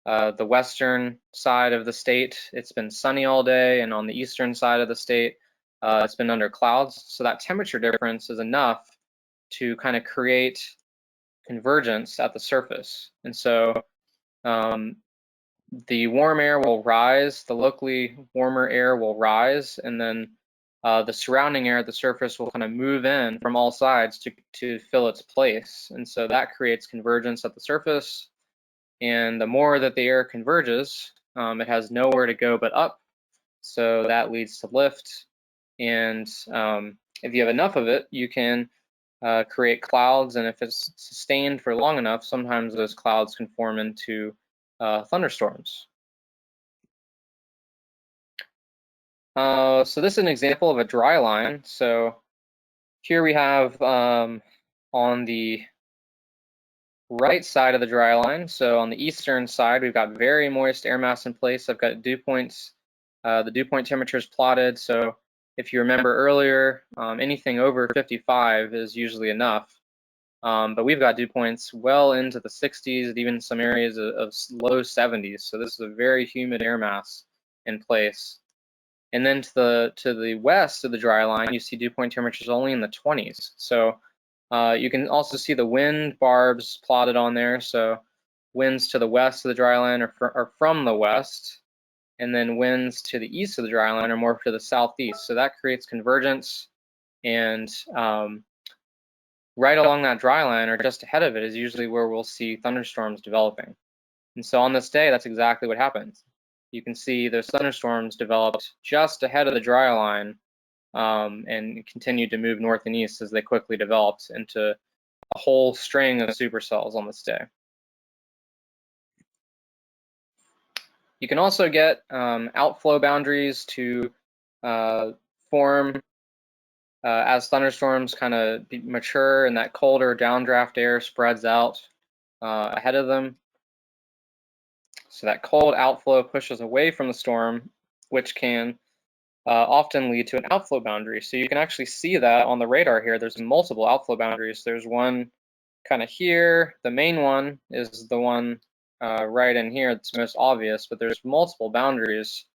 B: the western side of the state, it's been sunny all day, and on the eastern side of the state, it's been under clouds. So that temperature difference is enough to kind of create convergence at the surface. And so the warm air will rise, the locally warmer air will rise, and then the surrounding air at the surface will kind of move in from all sides to fill its place. And so that creates convergence at the surface. And the more that the air converges, it has nowhere to go but up. So that leads to lift. And if you have enough of it, you can create clouds. And if it's sustained for long enough, sometimes those clouds can form into thunderstorms. So this is an example of a dry line. So here we have on the right side of the dry line, so on the eastern side, we've got very moist air mass in place. I've got dew points, the dew point temperatures plotted. So if you remember earlier, anything over 55 is usually enough. But we've got dew points well into the 60s, even some areas of low 70s. So this is a very humid air mass in place. And then to the west of the dry line, you see dew point temperatures only in the 20s. So you can also see the wind barbs plotted on there. So winds to the west of the dry line are from the west, and then winds to the east of the dry line are more to the southeast. So that creates convergence, and right along that dry line or just ahead of it is usually where we'll see thunderstorms developing. And so on this day, that's exactly what happens. You can see those thunderstorms developed just ahead of the dry line and continued to move north and east as they quickly developed into a whole string of supercells on this day. You can also get outflow boundaries to form as thunderstorms kind of mature and that colder downdraft air spreads out ahead of them. So that cold outflow pushes away from the storm, which can often lead to an outflow boundary. So you can actually see that on the radar here. There's multiple outflow boundaries. There's one kind of here. The main one is the one right in here that's most obvious, but there's multiple boundaries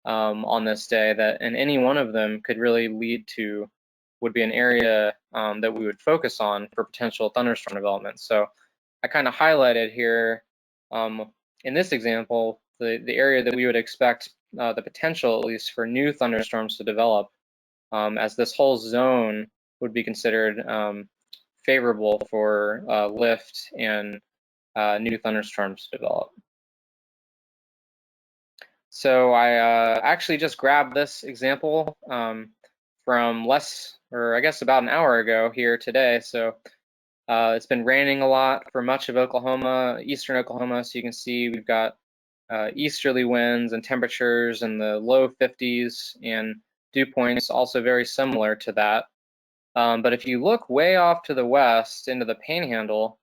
B: on this day and any one of them could really would be an area that we would focus on for potential thunderstorm development. So I kind of highlighted here in this example, the area that we would expect the potential, at least, for new thunderstorms to develop, as this whole zone would be considered favorable for lift and new thunderstorms to develop. So I actually just grabbed this example from about an hour ago here today. So it's been raining a lot for much of Oklahoma, eastern Oklahoma. So you can see we've got easterly winds and temperatures in the low 50s, and dew points also very similar to that. But if you look way off to the west into the Panhandle,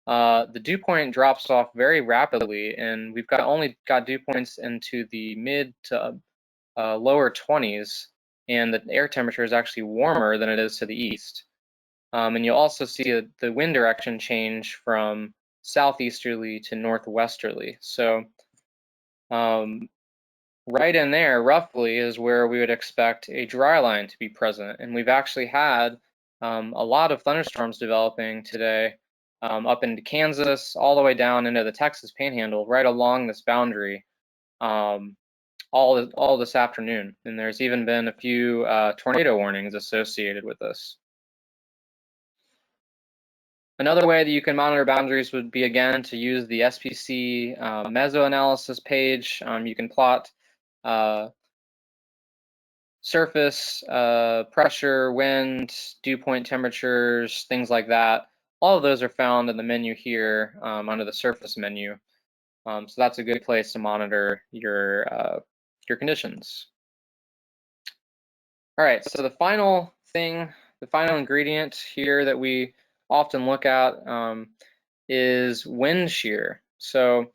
B: the dew point drops off very rapidly, and we've only got dew points into the mid to lower 20s, and the air temperature is actually warmer than it is to the east. And you'll also see the wind direction change from southeasterly to northwesterly. So right in there, roughly, is where we would expect a dry line to be present. And we've actually had a lot of thunderstorms developing today up into Kansas, all the way down into the Texas Panhandle, right along this boundary, all this afternoon. And there's even been a few tornado warnings associated with this. Another way that you can monitor boundaries would be, again, to use the SPC mesoanalysis page. You can plot surface, pressure, wind, dew point temperatures, things like that. All of those are found in the menu here under the surface menu. So that's a good place to monitor your conditions. All right, so the final thing, the final ingredient here that we often look at is wind shear. So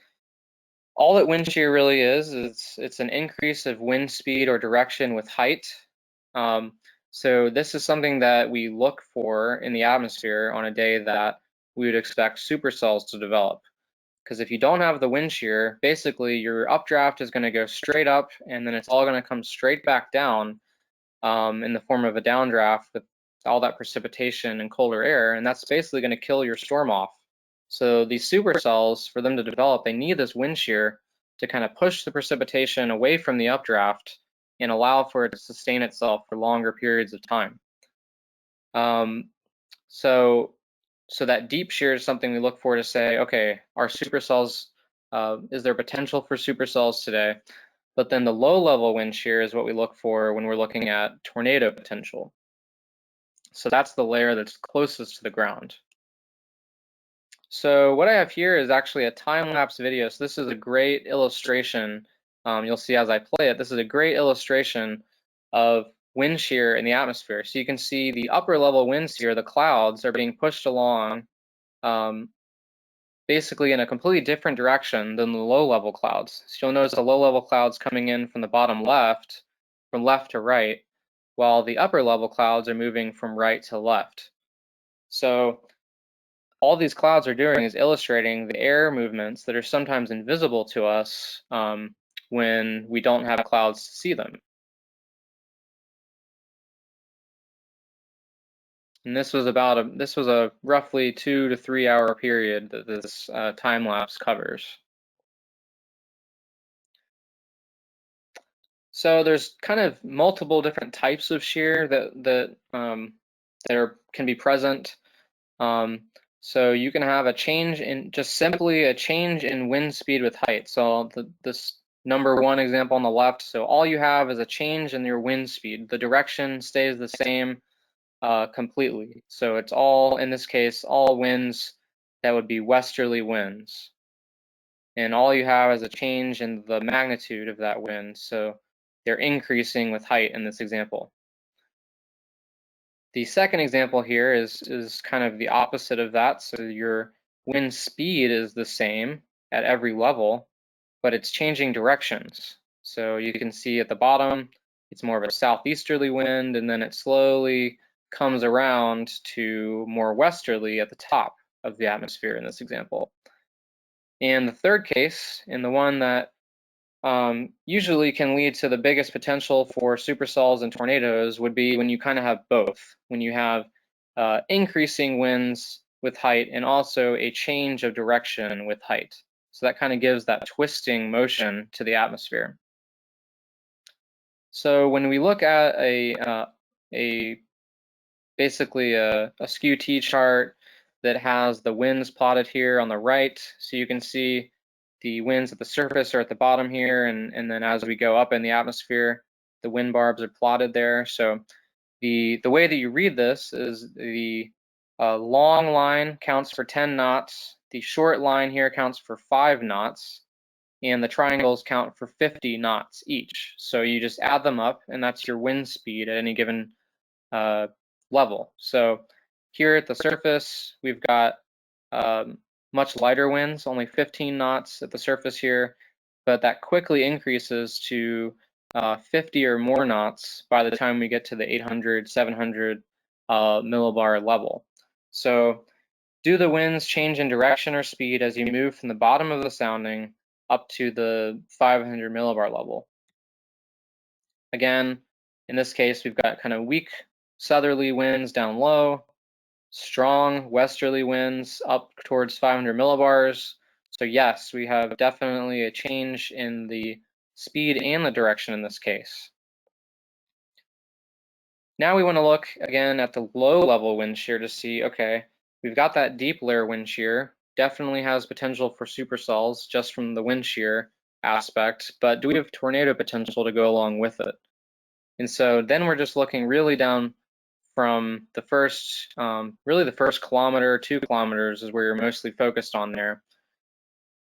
B: all that wind shear really is, it's an increase of wind speed or direction with height. So this is something that we look for in the atmosphere on a day that we would expect supercells to develop. Because if you don't have the wind shear, basically your updraft is going to go straight up, and then it's all going to come straight back down in the form of a downdraft with all that precipitation and colder air, and that's basically going to kill your storm off. So these supercells, for them to develop, they need this wind shear to kind of push the precipitation away from the updraft and allow for it to sustain itself for longer periods of time. So that deep shear is something we look for to say, okay, are supercells, is there potential for supercells today? But then the low level wind shear is what we look for when we're looking at tornado potential. So that's the layer that's closest to the ground. So what I have here is actually a time-lapse video. So this is a great illustration. You'll see as I play it, this is a great illustration of wind shear in the atmosphere. So you can see the upper level winds here, the clouds are being pushed along basically in a completely different direction than the low level clouds. So you'll notice the low level clouds coming in from the bottom left, from left to right, while the upper level clouds are moving from right to left. So all these clouds are doing is illustrating the air movements that are sometimes invisible to us when we don't have clouds to see them. And this was a roughly 2 to 3 hour period that this time lapse covers. So there's kind of multiple different types of shear that can be present. So you can have a change in, just simply a change in wind speed with height. So this number one example on the left, so all you have is a change in your wind speed. The direction stays the same completely. So it's all, in this case, all winds that would be westerly winds. And all you have is a change in the magnitude of that wind. So they're increasing with height in this example. The second example here is kind of the opposite of that. So your wind speed is the same at every level, but it's changing directions. So you can see at the bottom, it's more of a southeasterly wind, and then it slowly comes around to more westerly at the top of the atmosphere in this example. And the third case, and the one that usually can lead to the biggest potential for supercells and tornadoes, would be when you kind of have both, when you have increasing winds with height and also a change of direction with height. So that kind of gives that twisting motion to the atmosphere. So when we look at basically a skew T chart that has the winds plotted here on the right, so you can see the winds at the surface are at the bottom here, and then as we go up in the atmosphere, the wind barbs are plotted there. So the way that you read this is the long line counts for 10 knots, the short line here counts for 5 knots, and the triangles count for 50 knots each. So you just add them up, and that's your wind speed at any given level. So here at the surface, we've got much lighter winds, only 15 knots at the surface here, but that quickly increases to 50 or more knots by the time we get to the 800, 700 millibar level. So do the winds change in direction or speed as you move from the bottom of the sounding up to the 500 millibar level. Again, in this case, we've got kind of weak southerly winds down low, strong westerly winds up towards 500 millibars. So yes, we have definitely a change in the speed and the direction in this case. Now we want to look again at the low level wind shear to see, okay, we've got that deep layer wind shear, definitely has potential for supercells just from the wind shear aspect, but do we have tornado potential to go along with it? And so then we're just looking really down from the first, really the first kilometer, 2 kilometers is where you're mostly focused on there.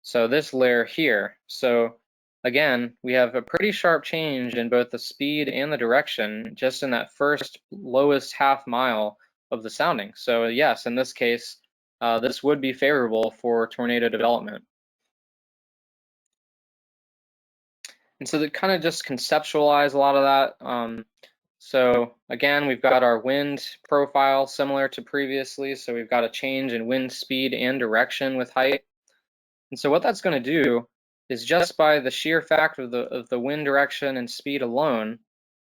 B: So this layer here. So again, we have a pretty sharp change in both the speed and the direction just in that first lowest half mile of the sounding. So yes, in this case, this would be favorable for tornado development. And so to kind of just conceptualize a lot of that, so again, we've got our wind profile similar to previously. So we've got a change in wind speed and direction with height. And so what that's going to do is just by the sheer fact of the wind direction and speed alone,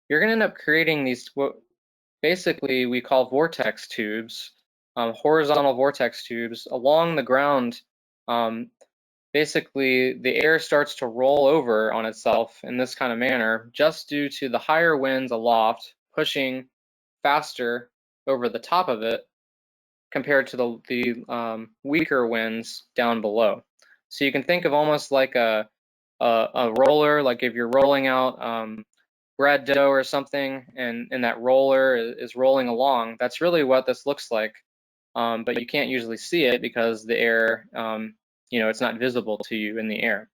B: you're going to end up creating these what basically we call vortex tubes, horizontal vortex tubes along the ground. Basically, the air starts to roll over on itself in this kind of manner just due to the higher winds aloft pushing faster over the top of it compared to the weaker winds down below. So you can think of almost like a roller, like if you're rolling out bread dough or something, and that roller is rolling along. That's really what this looks like, but you can't usually see it because the air, it's not visible to you in the air.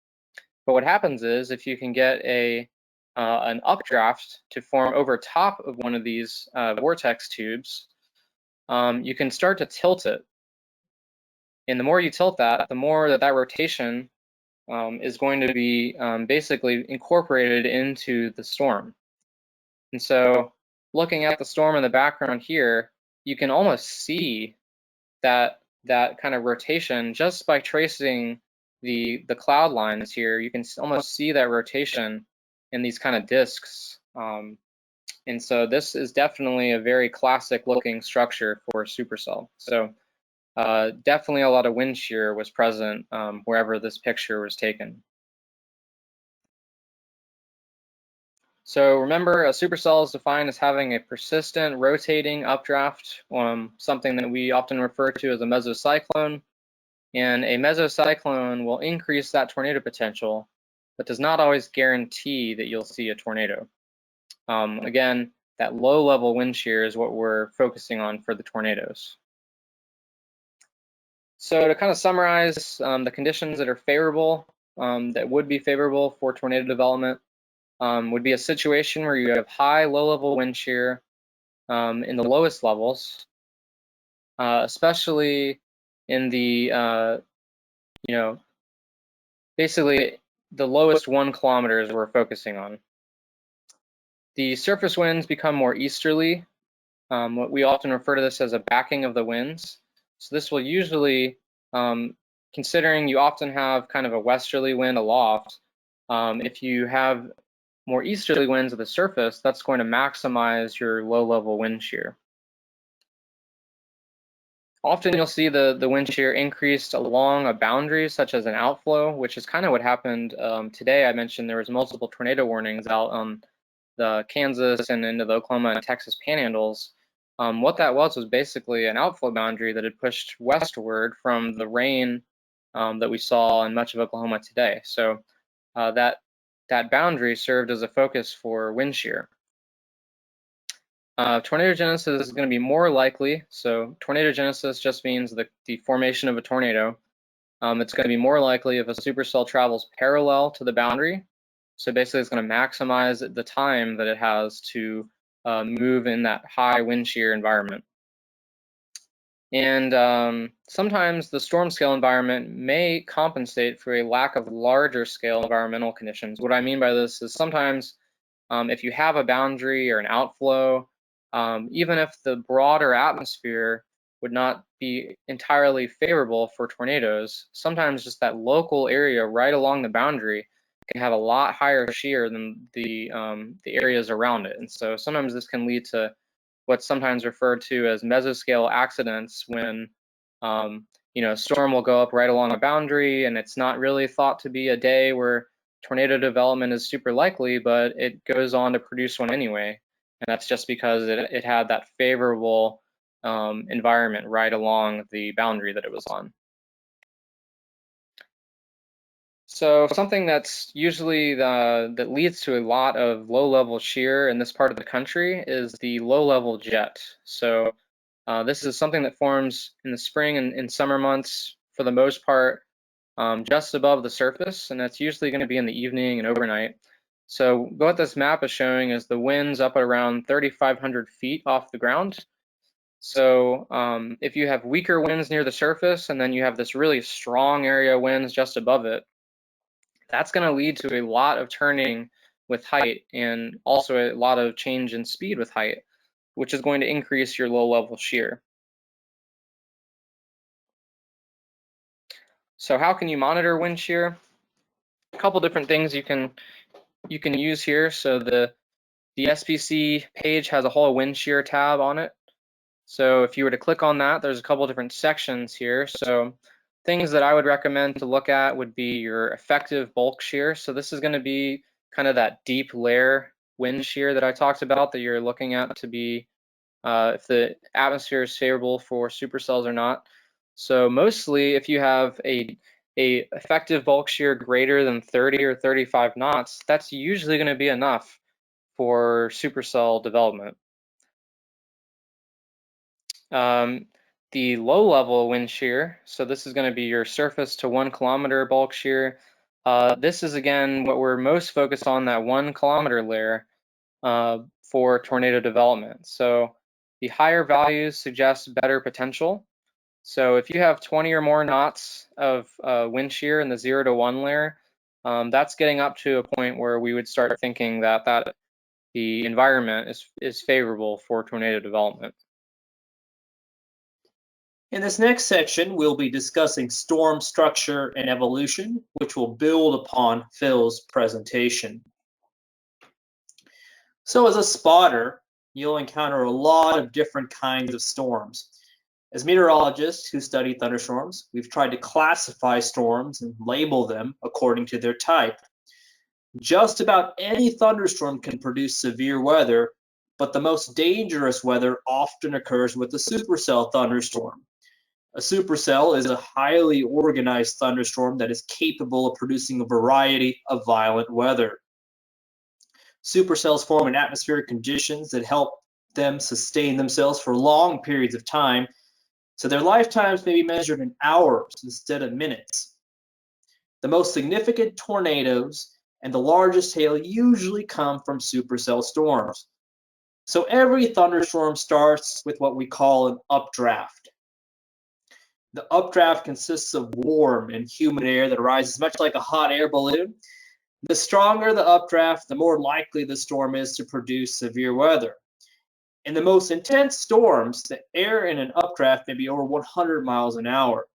B: But what happens is if you can get an updraft to form over top of one of these vortex tubes, you can start to tilt it. And the more you tilt that, the more that rotation is going to be basically incorporated into the storm. And so looking at the storm in the background here, you can almost see that kind of rotation just by tracing the cloud lines here. You can almost see that rotation in these kind of discs. And so this is definitely a very classic looking structure for a supercell. So definitely a lot of wind shear was present wherever this picture was taken. So remember, a supercell is defined as having a persistent rotating updraft, something that we often refer to as a mesocyclone. And a mesocyclone will increase that tornado potential, but does not always guarantee that you'll see a tornado. Again, that low level wind shear is what we're focusing on for the tornadoes. So to kind of summarize the conditions that are favorable, that would be favorable for tornado development, would be a situation where you have high low-level wind shear in the lowest levels, especially in the, basically the lowest 1 kilometer is we're focusing on. The surface winds become more easterly. What we often refer to this as a backing of the winds. So this will usually, considering you often have kind of a westerly wind aloft, if you have more easterly winds at the surface, that's going to maximize your low-level wind shear. Often you'll see the wind shear increased along a boundary, such as an outflow, which is kind of what happened today. I mentioned there was multiple tornado warnings out on the Kansas and into the Oklahoma and Texas panhandles. What that was basically an outflow boundary that had pushed westward from the rain that we saw in much of Oklahoma today. So that boundary served as a focus for wind shear. Tornadogenesis is going to be more likely. So tornadogenesis just means the formation of a tornado. It's going to be more likely if a supercell travels parallel to the boundary. So basically it's going to maximize the time that it has to move in that high wind shear environment. And sometimes the storm scale environment may compensate for a lack of larger scale environmental conditions. What I mean by this is sometimes if you have a boundary or an outflow, even if the broader atmosphere would not be entirely favorable for tornadoes. Sometimes just that local area right along the boundary can have a lot higher shear than the areas around it. And so sometimes this can lead to what's sometimes referred to as mesoscale accidents when a storm will go up right along a boundary and it's not really thought to be a day where tornado development is super likely, but it goes on to produce one anyway. And that's just because it had that favorable environment right along the boundary that it was on. So something that's usually that leads to a lot of low-level shear in this part of the country is the low-level jet. So this is something that forms in the spring and in summer months for the most part just above the surface, and that's usually going to be in the evening and overnight. So what this map is showing is the winds up at around 3,500 feet off the ground. So if you have weaker winds near the surface and then you have this really strong area winds just above it, that's going to lead to a lot of turning with height and also a lot of change in speed with height, which is going to increase your low-level shear. So how can you monitor wind shear? A couple different things you can use here. So the SPC page has a whole wind shear tab on it. So if you were to click on that, there's a couple different sections here. So things that I would recommend to look at would be your effective bulk shear. So this is going to be kind of that deep layer wind shear that I talked about that you're looking at to be if the atmosphere is favorable for supercells or not. So mostly if you have a effective bulk shear greater than 30 or 35 knots, that's usually going to be enough for supercell development. The low level wind shear, so this is going to be your surface to 1 kilometer bulk shear. This is again what we're most focused on, that 1 kilometer layer for tornado development. So the higher values suggest better potential. So if you have 20 or more knots of wind shear in the 0 to 1 layer, that's getting up to a point where we would start thinking that the environment is favorable for tornado development.
C: In this next section, we'll be discussing storm structure and evolution, which will build upon Phil's presentation. So as a spotter, you'll encounter a lot of different kinds of storms. As meteorologists who study thunderstorms, we've tried to classify storms and label them according to their type. Just about any thunderstorm can produce severe weather, but the most dangerous weather often occurs with a supercell thunderstorm. A supercell is a highly organized thunderstorm that is capable of producing a variety of violent weather. Supercells form in atmospheric conditions that help them sustain themselves for long periods of time, so their lifetimes may be measured in hours instead of minutes. The most significant tornadoes and the largest hail usually come from supercell storms. So every thunderstorm starts with what we call an updraft. The updraft consists of warm and humid air that rises much like a hot air balloon. The stronger the updraft, the more likely the storm is to produce severe weather. In the most intense storms, the air in an updraft may be over 100 miles an hour.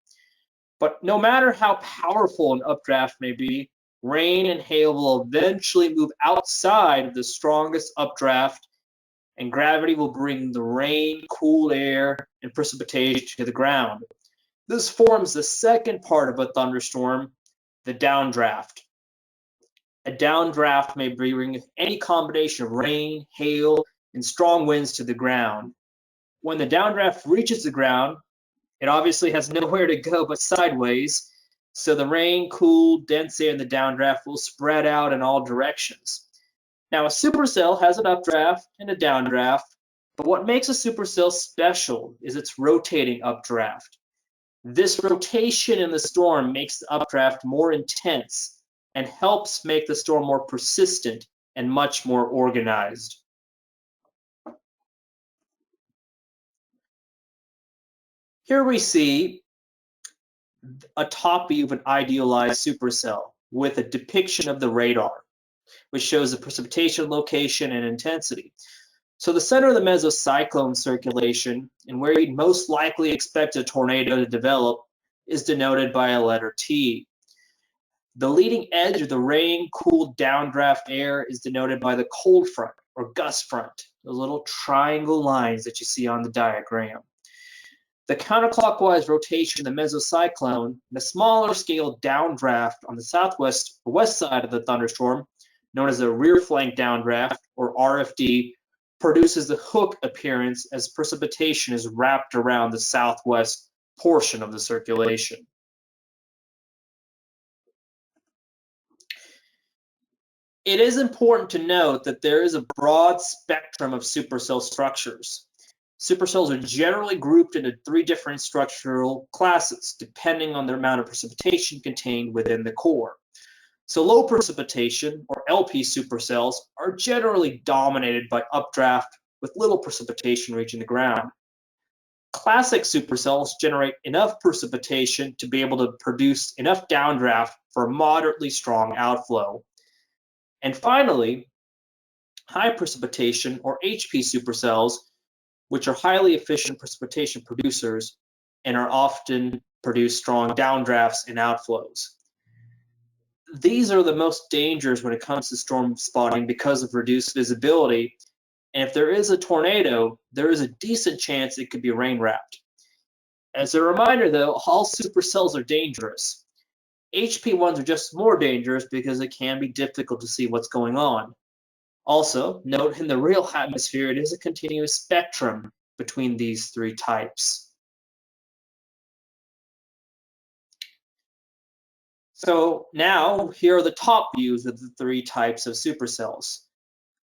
C: But no matter how powerful an updraft may be, rain and hail will eventually move outside of the strongest updraft, and gravity will bring the rain, cool air, and precipitation to the ground. This forms the second part of a thunderstorm, the downdraft. A downdraft may bring any combination of rain, hail, and strong winds to the ground. When the downdraft reaches the ground, it obviously has nowhere to go but sideways, so the rain, cool, dense air in the downdraft will spread out in all directions. Now, a supercell has an updraft and a downdraft, but what makes a supercell special is its rotating updraft. This rotation in the storm makes the updraft more intense and helps make the storm more persistent and much more organized. Here we see a top view of an idealized supercell with a depiction of the radar, which shows the precipitation location and intensity. So the center of the mesocyclone circulation, and where you'd most likely expect a tornado to develop, is denoted by a letter T. The leading edge of the rain-cooled downdraft air is denoted by the cold front or gust front, those little triangle lines that you see on the diagram. The counterclockwise rotation of the mesocyclone, the smaller scale downdraft on the southwest or west side of the thunderstorm, known as a rear flank downdraft or RFD, produces the hook appearance as precipitation is wrapped around the southwest portion of the circulation. It is important to note that there is a broad spectrum of supercell structures. Supercells are generally grouped into 3 different structural classes, depending on the amount of precipitation contained within the core. So low precipitation, or LP supercells, are generally dominated by updraft with little precipitation reaching the ground. Classic supercells generate enough precipitation to be able to produce enough downdraft for a moderately strong outflow. And finally, high precipitation, or HP supercells, which are highly efficient precipitation producers and are often produce strong downdrafts and outflows. These are the most dangerous when it comes to storm spotting because of reduced visibility. And if there is a tornado, there is a decent chance it could be rain wrapped. As a reminder though, all supercells are dangerous. HP ones are just more dangerous because it can be difficult to see what's going on. Also, note in the real atmosphere, it is a continuous spectrum between these 3 types. So now, here are the top views of the 3 types of supercells.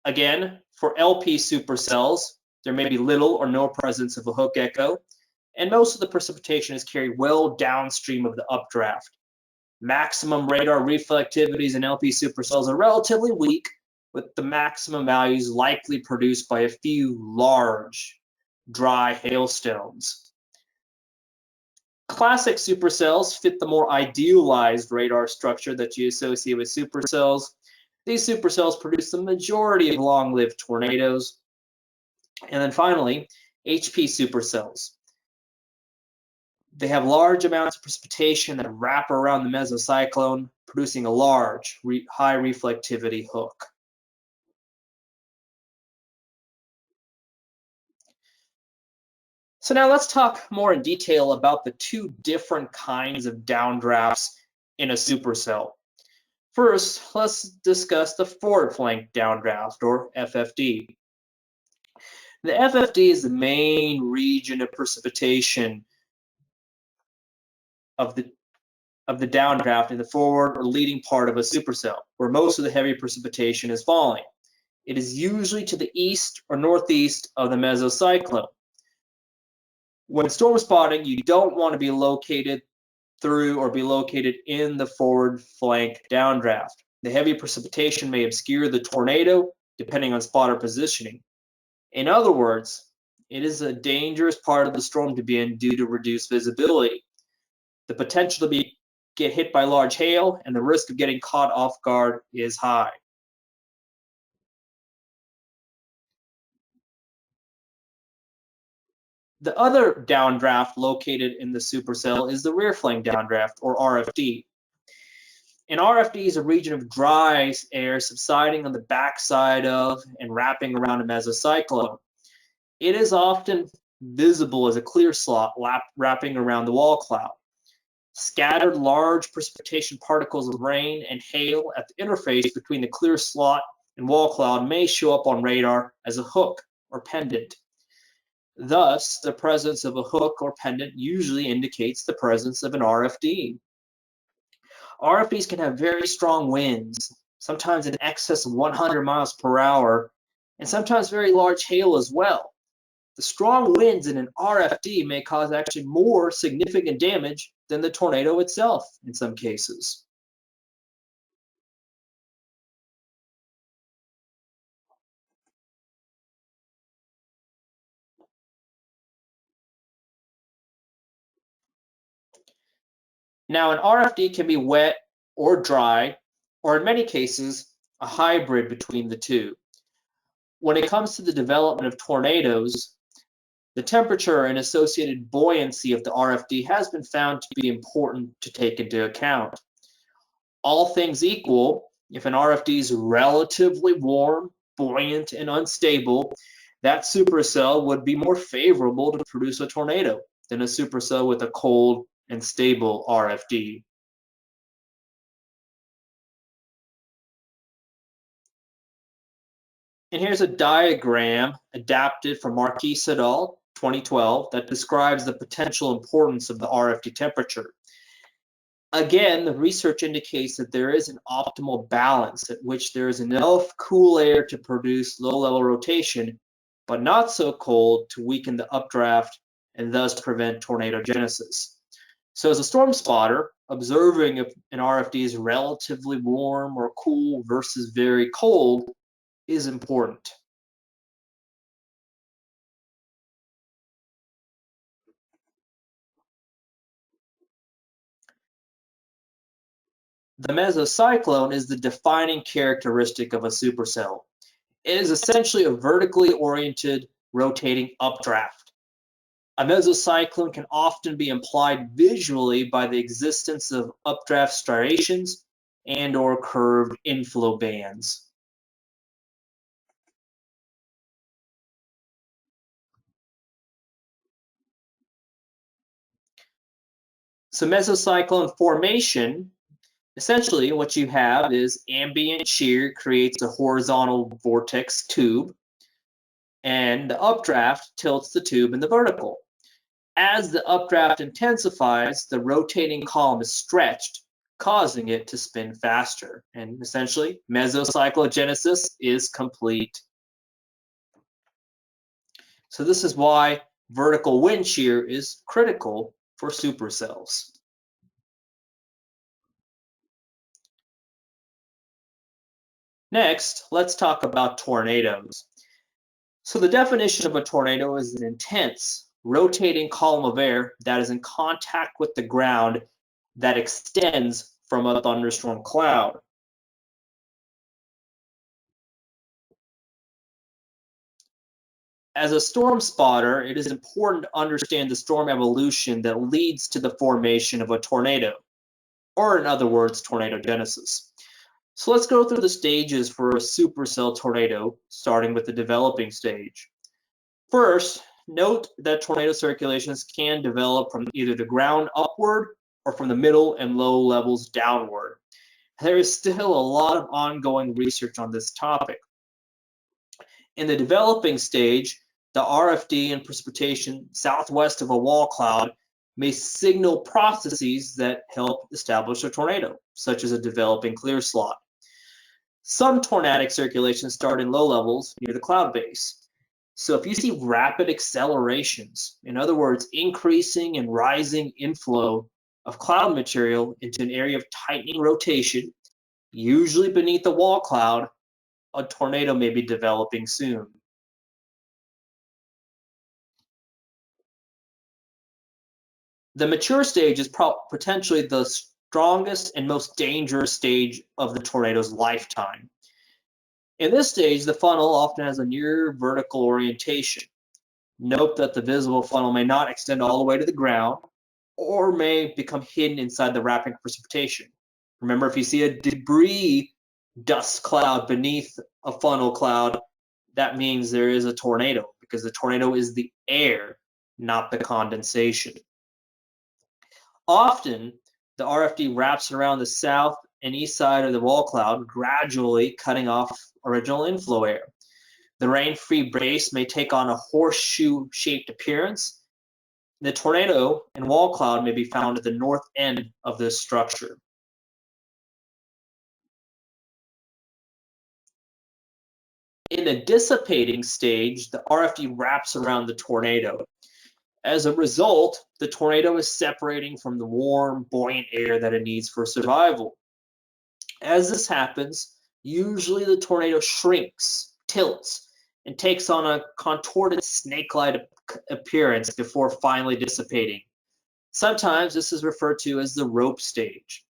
C: Again, for LP supercells, there may be little or no presence of a hook echo, and most of the precipitation is carried well downstream of the updraft. Maximum radar reflectivities in LP supercells are relatively weak, with the maximum values likely produced by a few large, dry hailstones. Classic supercells fit the more idealized radar structure that you associate with supercells. These supercells produce the majority of long-lived tornadoes. And then finally, HP supercells. They have large amounts of precipitation that wrap around the mesocyclone, producing a large, high reflectivity hook. So now let's talk more in detail about the 2 different kinds of downdrafts in a supercell. First, let's discuss the forward flank downdraft, or FFD. The FFD is the main region of precipitation of the downdraft in the forward or leading part of a supercell, where most of the heavy precipitation is falling. It is usually to the east or northeast of the mesocyclone. When storm spotting, you don't want to be located through or be located in the forward flank downdraft. The heavy precipitation may obscure the tornado, depending on spotter positioning. In other words, it is a dangerous part of the storm to be in due to reduced visibility. The potential to get hit by large hail and the risk of getting caught off guard is high. The other downdraft located in the supercell is the rear flank downdraft, or RFD. An RFD is a region of dry air subsiding on the backside of and wrapping around a mesocyclone. It is often visible as a clear slot wrapping around the wall cloud. Scattered large precipitation particles of rain and hail at the interface between the clear slot and wall cloud may show up on radar as a hook or pendant. Thus, the presence of a hook or pendant usually indicates the presence of an RFD. RFDs can have very strong winds, sometimes in excess of 100 miles per hour, and sometimes very large hail as well. The strong winds in an RFD may cause actually more significant damage than the tornado itself in some cases. Now, an RFD can be wet or dry, or in many cases, a hybrid between the 2. When it comes to the development of tornadoes, the temperature and associated buoyancy of the RFD has been found to be important to take into account. All things equal, if an RFD is relatively warm, buoyant, and unstable, that supercell would be more favorable to produce a tornado than a supercell with a cold and stable RFD. And here's a diagram adapted from Marquis et al. 2012 that describes the potential importance of the RFD temperature. Again, the research indicates that there is an optimal balance at which there is enough cool air to produce low-level rotation, but not so cold to weaken the updraft and thus prevent tornado genesis. So as a storm spotter, observing if an RFD is relatively warm or cool versus very cold is important. The mesocyclone is the defining characteristic of a supercell. It is essentially a vertically oriented rotating updraft. A mesocyclone can often be implied visually by the existence of updraft striations and or curved inflow bands. So mesocyclone formation, essentially what you have is ambient shear creates a horizontal vortex tube, and the updraft tilts the tube in the vertical. As the updraft intensifies, the rotating column is stretched, causing it to spin faster. And essentially, mesocyclogenesis is complete. So this is why vertical wind shear is critical for supercells. Next, let's talk about tornadoes. So the definition of a tornado is an intense, rotating column of air that is in contact with the ground that extends from a thunderstorm cloud. As a storm spotter, it is important to understand the storm evolution that leads to the formation of a tornado, or in other words, tornado genesis. So let's go through the stages for a supercell tornado, starting with the developing stage. First, note that tornado circulations can develop from either the ground upward or from the middle and low levels downward. There is still a lot of ongoing research on this topic. In the developing stage, the RFD and precipitation southwest of a wall cloud may signal processes that help establish a tornado, such as a developing clear slot. Some tornadic circulations start in low levels near the cloud base. So if you see rapid accelerations, in other words, increasing and rising inflow of cloud material into an area of tightening rotation, usually beneath the wall cloud, a tornado may be developing soon. The mature stage is potentially the strongest and most dangerous stage of the tornado's lifetime. In this stage, the funnel often has a near vertical orientation. Note that the visible funnel may not extend all the way to the ground or may become hidden inside the wrapping precipitation. Remember, if you see a debris dust cloud beneath a funnel cloud, that means there is a tornado because the tornado is the air, not the condensation. Often, the RFD wraps around the south and east side of the wall cloud, gradually cutting off original inflow air. The rain-free base may take on a horseshoe-shaped appearance. The tornado and wall cloud may be found at the north end of this structure. In the dissipating stage, the RFD wraps around the tornado. As a result, the tornado is separating from the warm, buoyant air that it needs for survival. As this happens, usually the tornado shrinks, tilts, and takes on a contorted snake-like appearance before finally dissipating. Sometimes this is referred to as the rope stage.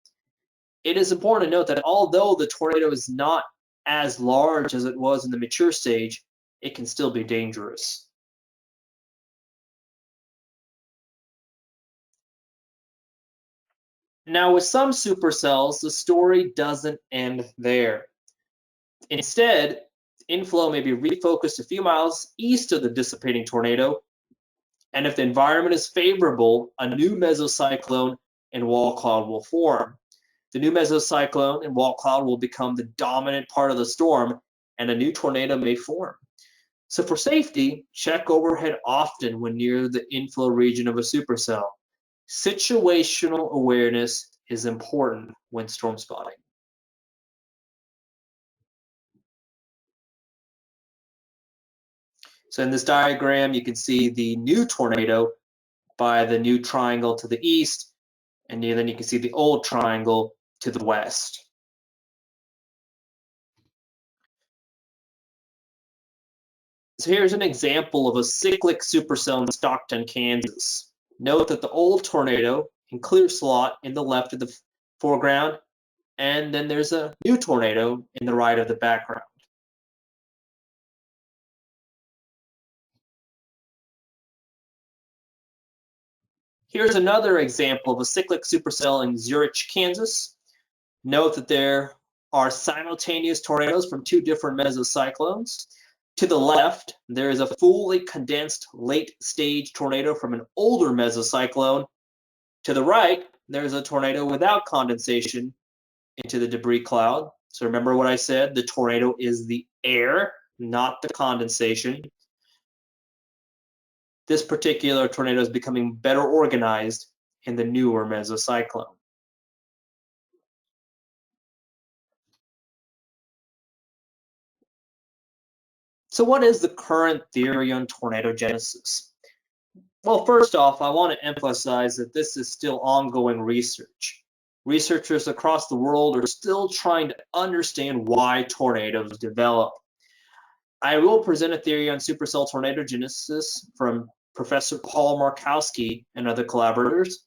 C: It is important to note that although the tornado is not as large as it was in the mature stage, it can still be dangerous. Now, with some supercells, the story doesn't end there. Instead, inflow may be refocused a few miles east of the dissipating tornado, and if the environment is favorable, a new mesocyclone and wall cloud will form. The new mesocyclone and wall cloud will become the dominant part of the storm, and a new tornado may form. So for safety, check overhead often when near the inflow region of a supercell. Situational awareness is important when storm spotting. So in this diagram, you can see the new tornado by the new triangle to the east, and then you can see the old triangle to the west. So here's an example of a cyclic supercell in Stockton, Kansas. Note that the old tornado in clear slot in the left of the foreground, and then there's a new tornado in the right of the background. Here's another example of a cyclic supercell in Zurich, Kansas. Note that there are simultaneous tornadoes from two different mesocyclones. To the left, there is a fully condensed late-stage tornado from an older mesocyclone. To the right, there's a tornado without condensation into the debris cloud. So remember what I said, the tornado is the air, not the condensation. This particular tornado is becoming better organized in the newer mesocyclone. So what is the current theory on tornado genesis? Well, first off, I want to emphasize that this is still ongoing research. Researchers across the world are still trying to understand why tornadoes develop. I will present a theory on supercell tornado genesis from Professor Paul Markowski and other collaborators.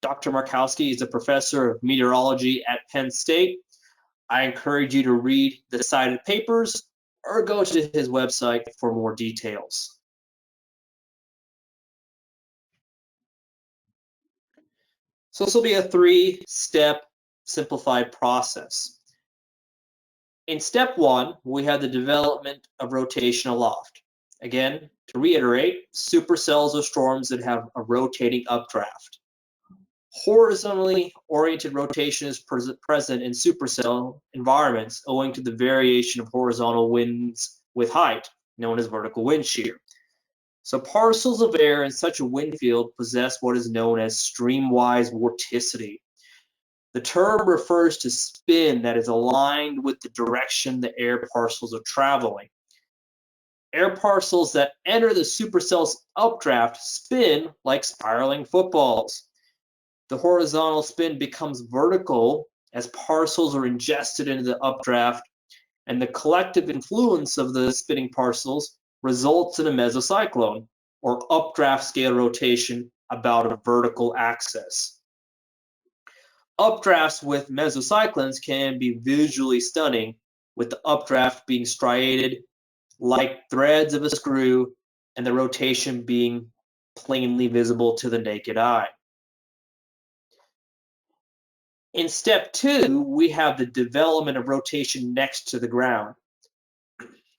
C: Dr. Markowski is a professor of meteorology at Penn State. I encourage you to read the cited papers or go to his website for more details. So this will be a three-step simplified process. In step one, we have the development of rotation aloft. Again, to reiterate, supercells are storms that have a rotating updraft. Horizontally oriented rotation is present in supercell environments owing to the variation of horizontal winds with height, known as vertical wind shear. So parcels of air in such a wind field possess what is known as streamwise vorticity. The term refers to spin that is aligned with the direction the air parcels are traveling. Air parcels that enter the supercell's updraft spin like spiraling footballs. The horizontal spin becomes vertical as parcels are ingested into the updraft, and the collective influence of the spinning parcels results in a mesocyclone, or updraft scale rotation about a vertical axis. Updrafts with mesocyclones can be visually stunning, with the updraft being striated like threads of a screw and the rotation being plainly visible to the naked eye. In step two, we have the development of rotation next to the ground.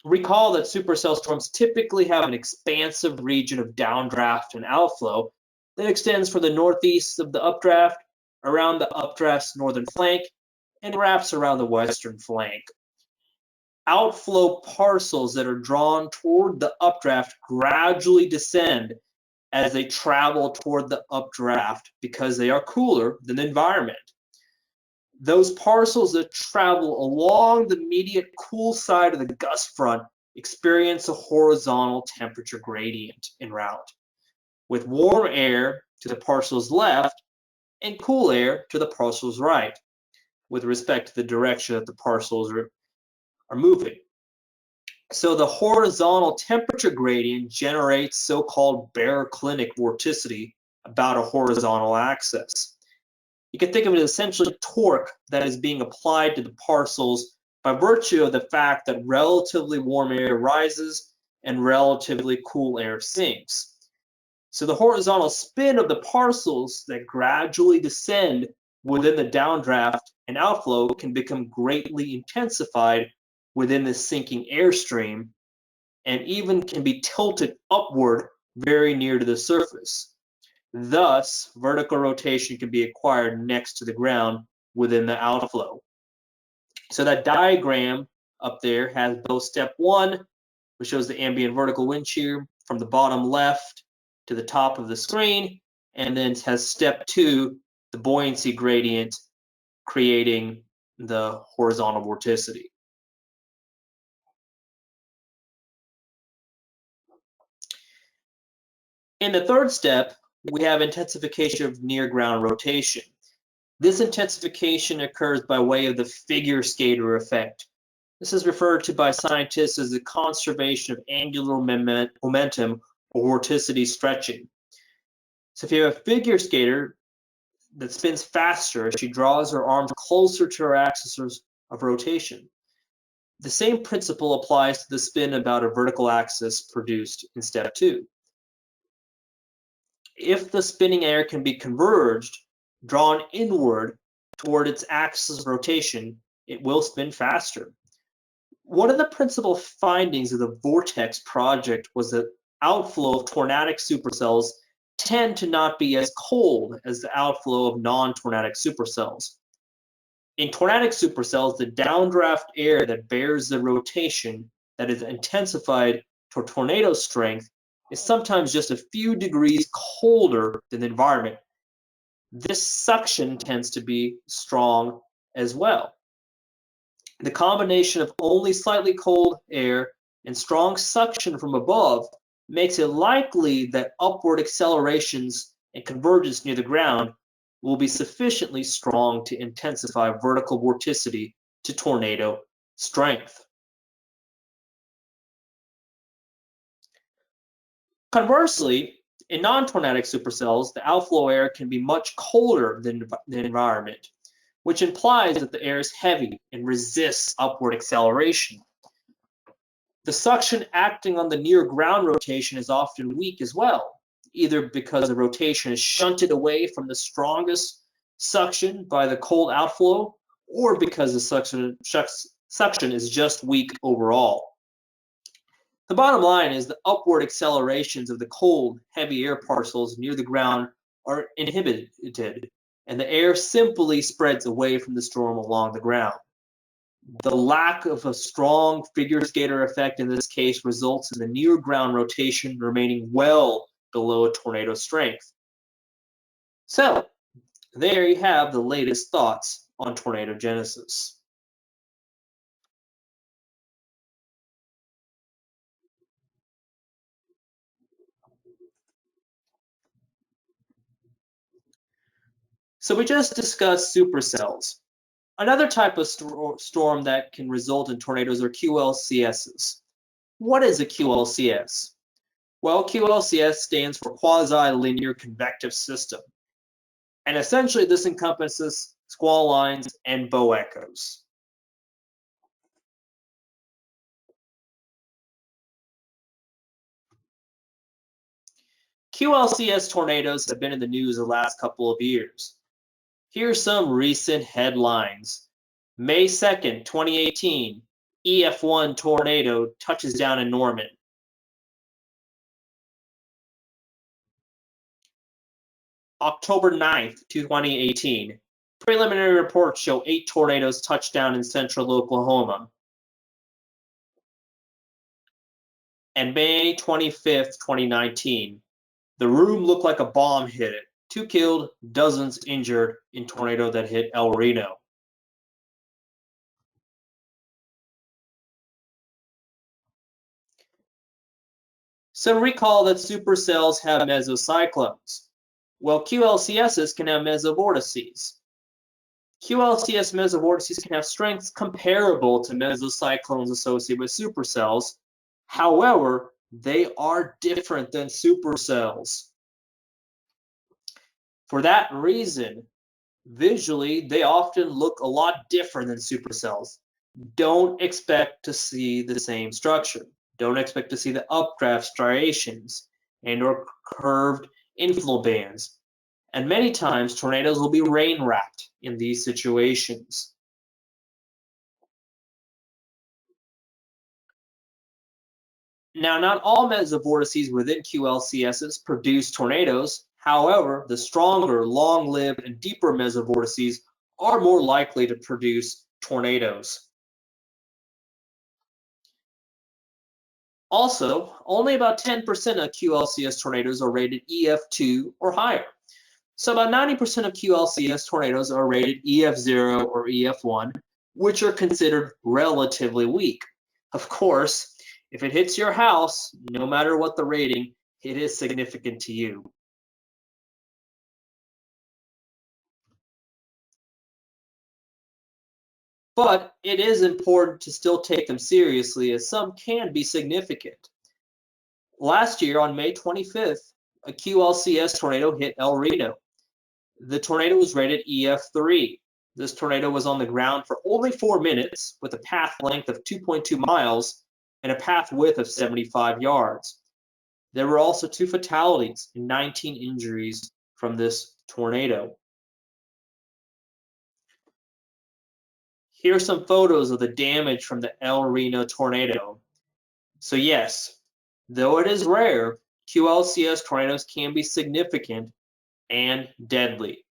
C: Recall that supercell storms typically have an expansive region of downdraft and outflow that extends from the northeast of the updraft around the updraft's northern flank and wraps around the western flank. Outflow parcels that are drawn toward the updraft gradually descend as they travel toward the updraft because they are cooler than the environment. Those parcels that travel along the immediate cool side of the gust front experience a horizontal temperature gradient en route, with warm air to the parcel's left and cool air to the parcel's right, with respect to the direction that the parcels are moving. So the horizontal temperature gradient generates so-called baroclinic vorticity about a horizontal axis. You can think of it as essentially torque that is being applied to the parcels by virtue of the fact that relatively warm air rises and relatively cool air sinks. So the horizontal spin of the parcels that gradually descend within the downdraft and outflow can become greatly intensified within the sinking airstream and even can be tilted upward very near to the surface. Thus, vertical rotation can be acquired next to the ground within the outflow. So that diagram up there has both step 1, which shows the ambient vertical wind shear from the bottom left to the top of the screen, and then has step 2, the buoyancy gradient, creating the horizontal vorticity. In the third step, we have intensification of near-ground rotation. This intensification occurs by way of the figure skater effect. This is referred to by scientists as the conservation of angular momentum or vorticity stretching. So if you have a figure skater that spins faster as she draws her arms closer to her axis of rotation, the same principle applies to the spin about a vertical axis produced in step 2. If the spinning air can be converged, drawn inward toward its axis of rotation, it will spin faster. One of the principal findings of the Vortex project was that outflow of tornadic supercells tend to not be as cold as the outflow of non-tornadic supercells. In tornadic supercells, the downdraft air that bears the rotation that is intensified to tornado strength is sometimes just a few degrees colder than the environment. This suction tends to be strong as well. The combination of only slightly cold air and strong suction from above makes it likely that upward accelerations and convergence near the ground will be sufficiently strong to intensify vertical vorticity to tornado strength. Conversely, in non-tornadic supercells, the outflow air can be much colder than the environment, which implies that the air is heavy and resists upward acceleration. The suction acting on the near-ground rotation is often weak as well, either because the rotation is shunted away from the strongest suction by the cold outflow, or because the suction is just weak overall. The bottom line is the upward accelerations of the cold, heavy air parcels near the ground are inhibited, and the air simply spreads away from the storm along the ground. The lack of a strong figure skater effect in this case results in the near-ground rotation remaining well below tornado strength. So, there you have the latest thoughts on tornadogenesis. So we just discussed supercells. Another type of storm that can result in tornadoes are QLCSs. What is a QLCS? Well, QLCS stands for quasi-linear convective system. And essentially this encompasses squall lines and bow echoes. QLCS tornadoes have been in the news the last couple of years. Here's some recent headlines. May 2nd, 2018, EF1 tornado touches down in Norman. October 9th, 2018, preliminary reports show 8 tornadoes touched down in central Oklahoma. And May 25th, 2019, the room looked like a bomb hit it. 2 killed, dozens injured in tornado that hit El Reno. So recall that supercells have mesocyclones. Well, QLCSs can have mesovortices. QLCS mesovortices can have strengths comparable to mesocyclones associated with supercells. However, they are different than supercells. For that reason, visually, they often look a lot different than supercells. Don't expect to see the same structure. Don't expect to see the updraft striations and or curved inflow bands. And many times tornadoes will be rain wrapped in these situations. Now, not all mesovortices within QLCSs produce tornadoes. However, the stronger, long-lived, and deeper mesovortices are more likely to produce tornadoes. Also, only about 10% of QLCS tornadoes are rated EF2 or higher. So about 90% of QLCS tornadoes are rated EF0 or EF1, which are considered relatively weak. Of course, if it hits your house, no matter what the rating, it is significant to you. But it is important to still take them seriously, as some can be significant. Last year, on May 25th, a QLCS tornado hit El Reno. The tornado was rated EF3. This tornado was on the ground for only 4 minutes with a path length of 2.2 miles and a path width of 75 yards. There were also 2 fatalities and 19 injuries from this tornado. Here are some photos of the damage from the El Reno tornado. So yes, though it is rare, QLCS tornadoes can be significant and deadly.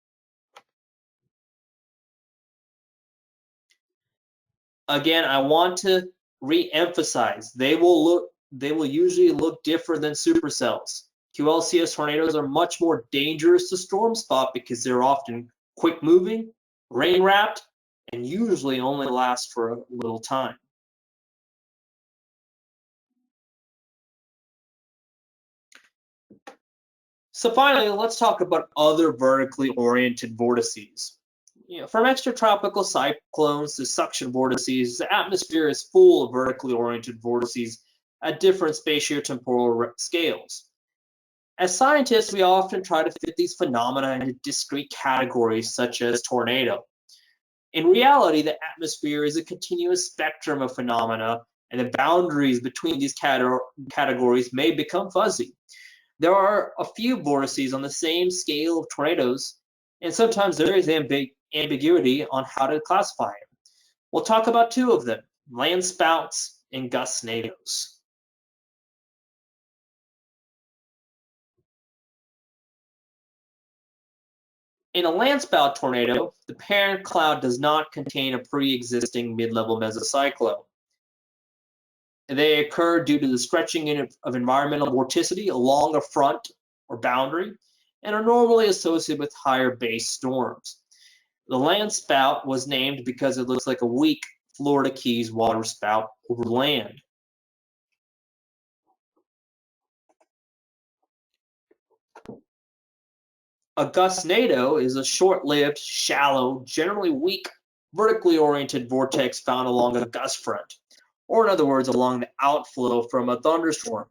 C: Again, I want to re-emphasize, they will usually look different than supercells. QLCS tornadoes are much more dangerous to storm spot because they're often quick moving, rain wrapped, and usually only last for a little time. So finally, let's talk about other vertically oriented vortices. From extratropical cyclones to suction vortices, the atmosphere is full of vertically oriented vortices at different spatiotemporal scales. As scientists, we often try to fit these phenomena into discrete categories such as tornado. In reality, the atmosphere is a continuous spectrum of phenomena, and the boundaries between these categories may become fuzzy. There are a few vortices on the same scale of tornadoes, and sometimes there is ambiguity on how to classify them. We'll talk about 2 of them, landspouts and gustnadoes. In a landspout tornado, the parent cloud does not contain a pre-existing mid-level mesocyclone. They occur due to the stretching of environmental vorticity along a front or boundary and are normally associated with higher base storms. The landspout was named because it looks like a weak Florida Keys waterspout over land. A gustnado is a short-lived, shallow, generally weak, vertically oriented vortex found along a gust front, or in other words, along the outflow from a thunderstorm.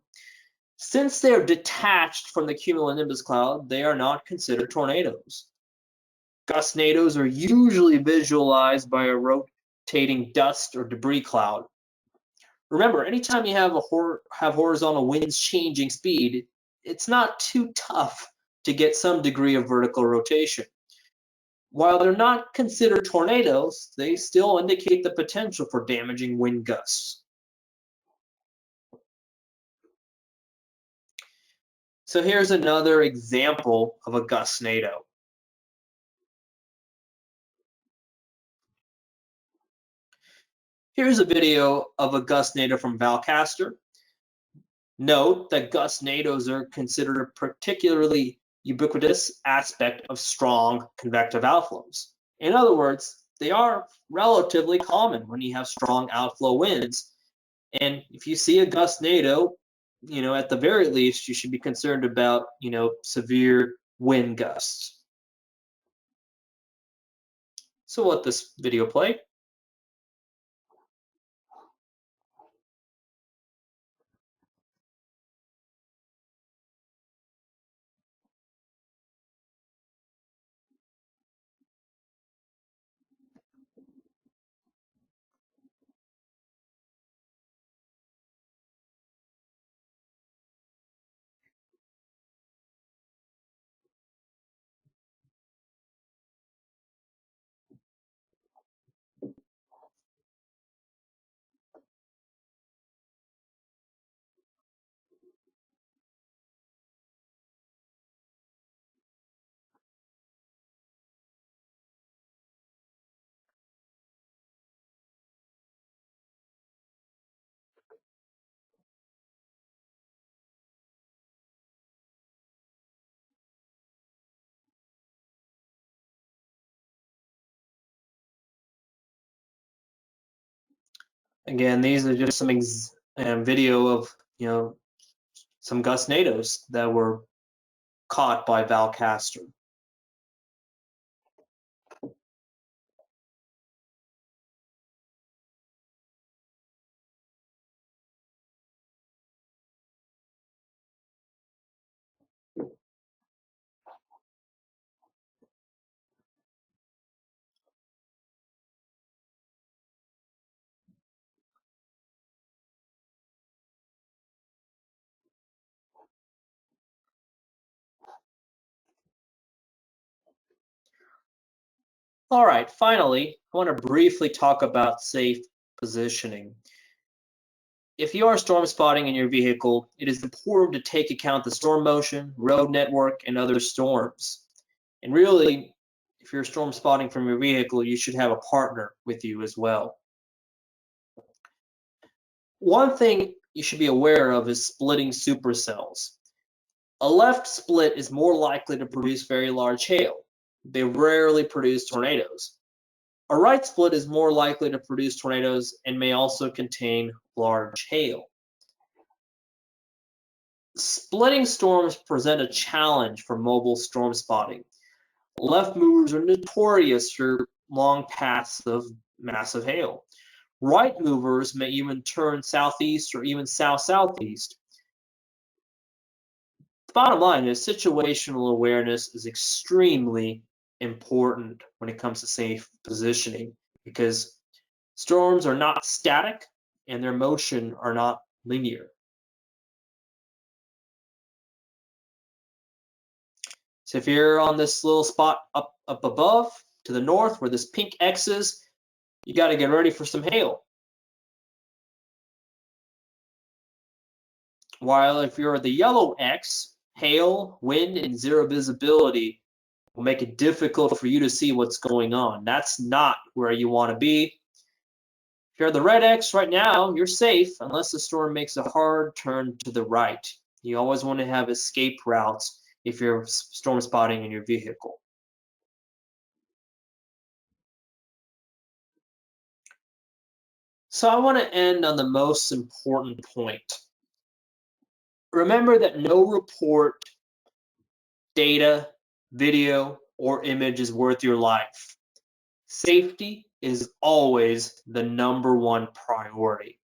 C: Since they are detached from the cumulonimbus cloud, they are not considered tornadoes. Gustnadoes are usually visualized by a rotating dust or debris cloud. Remember, anytime you have horizontal winds changing speed, it's not too tough to get some degree of vertical rotation. While they're not considered tornadoes, they still indicate the potential for damaging wind gusts. So here's another example of a gustnado. Here's a video of a gustnado from Valcaster. Note that gustnados are considered a particularly ubiquitous aspect of strong convective outflows. In other words, they are relatively common when you have strong outflow winds. And if you see a gustnado, at the very least, you should be concerned about, severe wind gusts. So let this video play. Again, these are just some video of some gustnadoes that were caught by Valcaster. All right, finally, I want to briefly talk about safe positioning. If you are storm spotting in your vehicle, it is important to take account the storm motion, road network, and other storms. And really, if you're storm spotting from your vehicle, you should have a partner with you as well. One thing you should be aware of is splitting supercells. A left split is more likely to produce very large hail. They rarely produce tornadoes. A right split is more likely to produce tornadoes and may also contain large hail. Splitting storms present a challenge for mobile storm spotting. Left movers are notorious for long paths of massive hail. Right movers may even turn southeast or even south-southeast. The bottom line is situational awareness is extremely important when it comes to safe positioning because storms are not static and their motion are not linear. So if you're on this little spot up above to the north where this pink X is, you got to get ready for some hail. While if you're at the yellow X, hail, wind, and zero visibility will make it difficult for you to see what's going on. That's not where you want to be. If you're at the red X right now, you're safe unless the storm makes a hard turn to the right. You always want to have escape routes if you're storm spotting in your vehicle. So I want to end on the most important point. Remember that no report, data, video, or image is worth your life. Safety is always the #1 priority.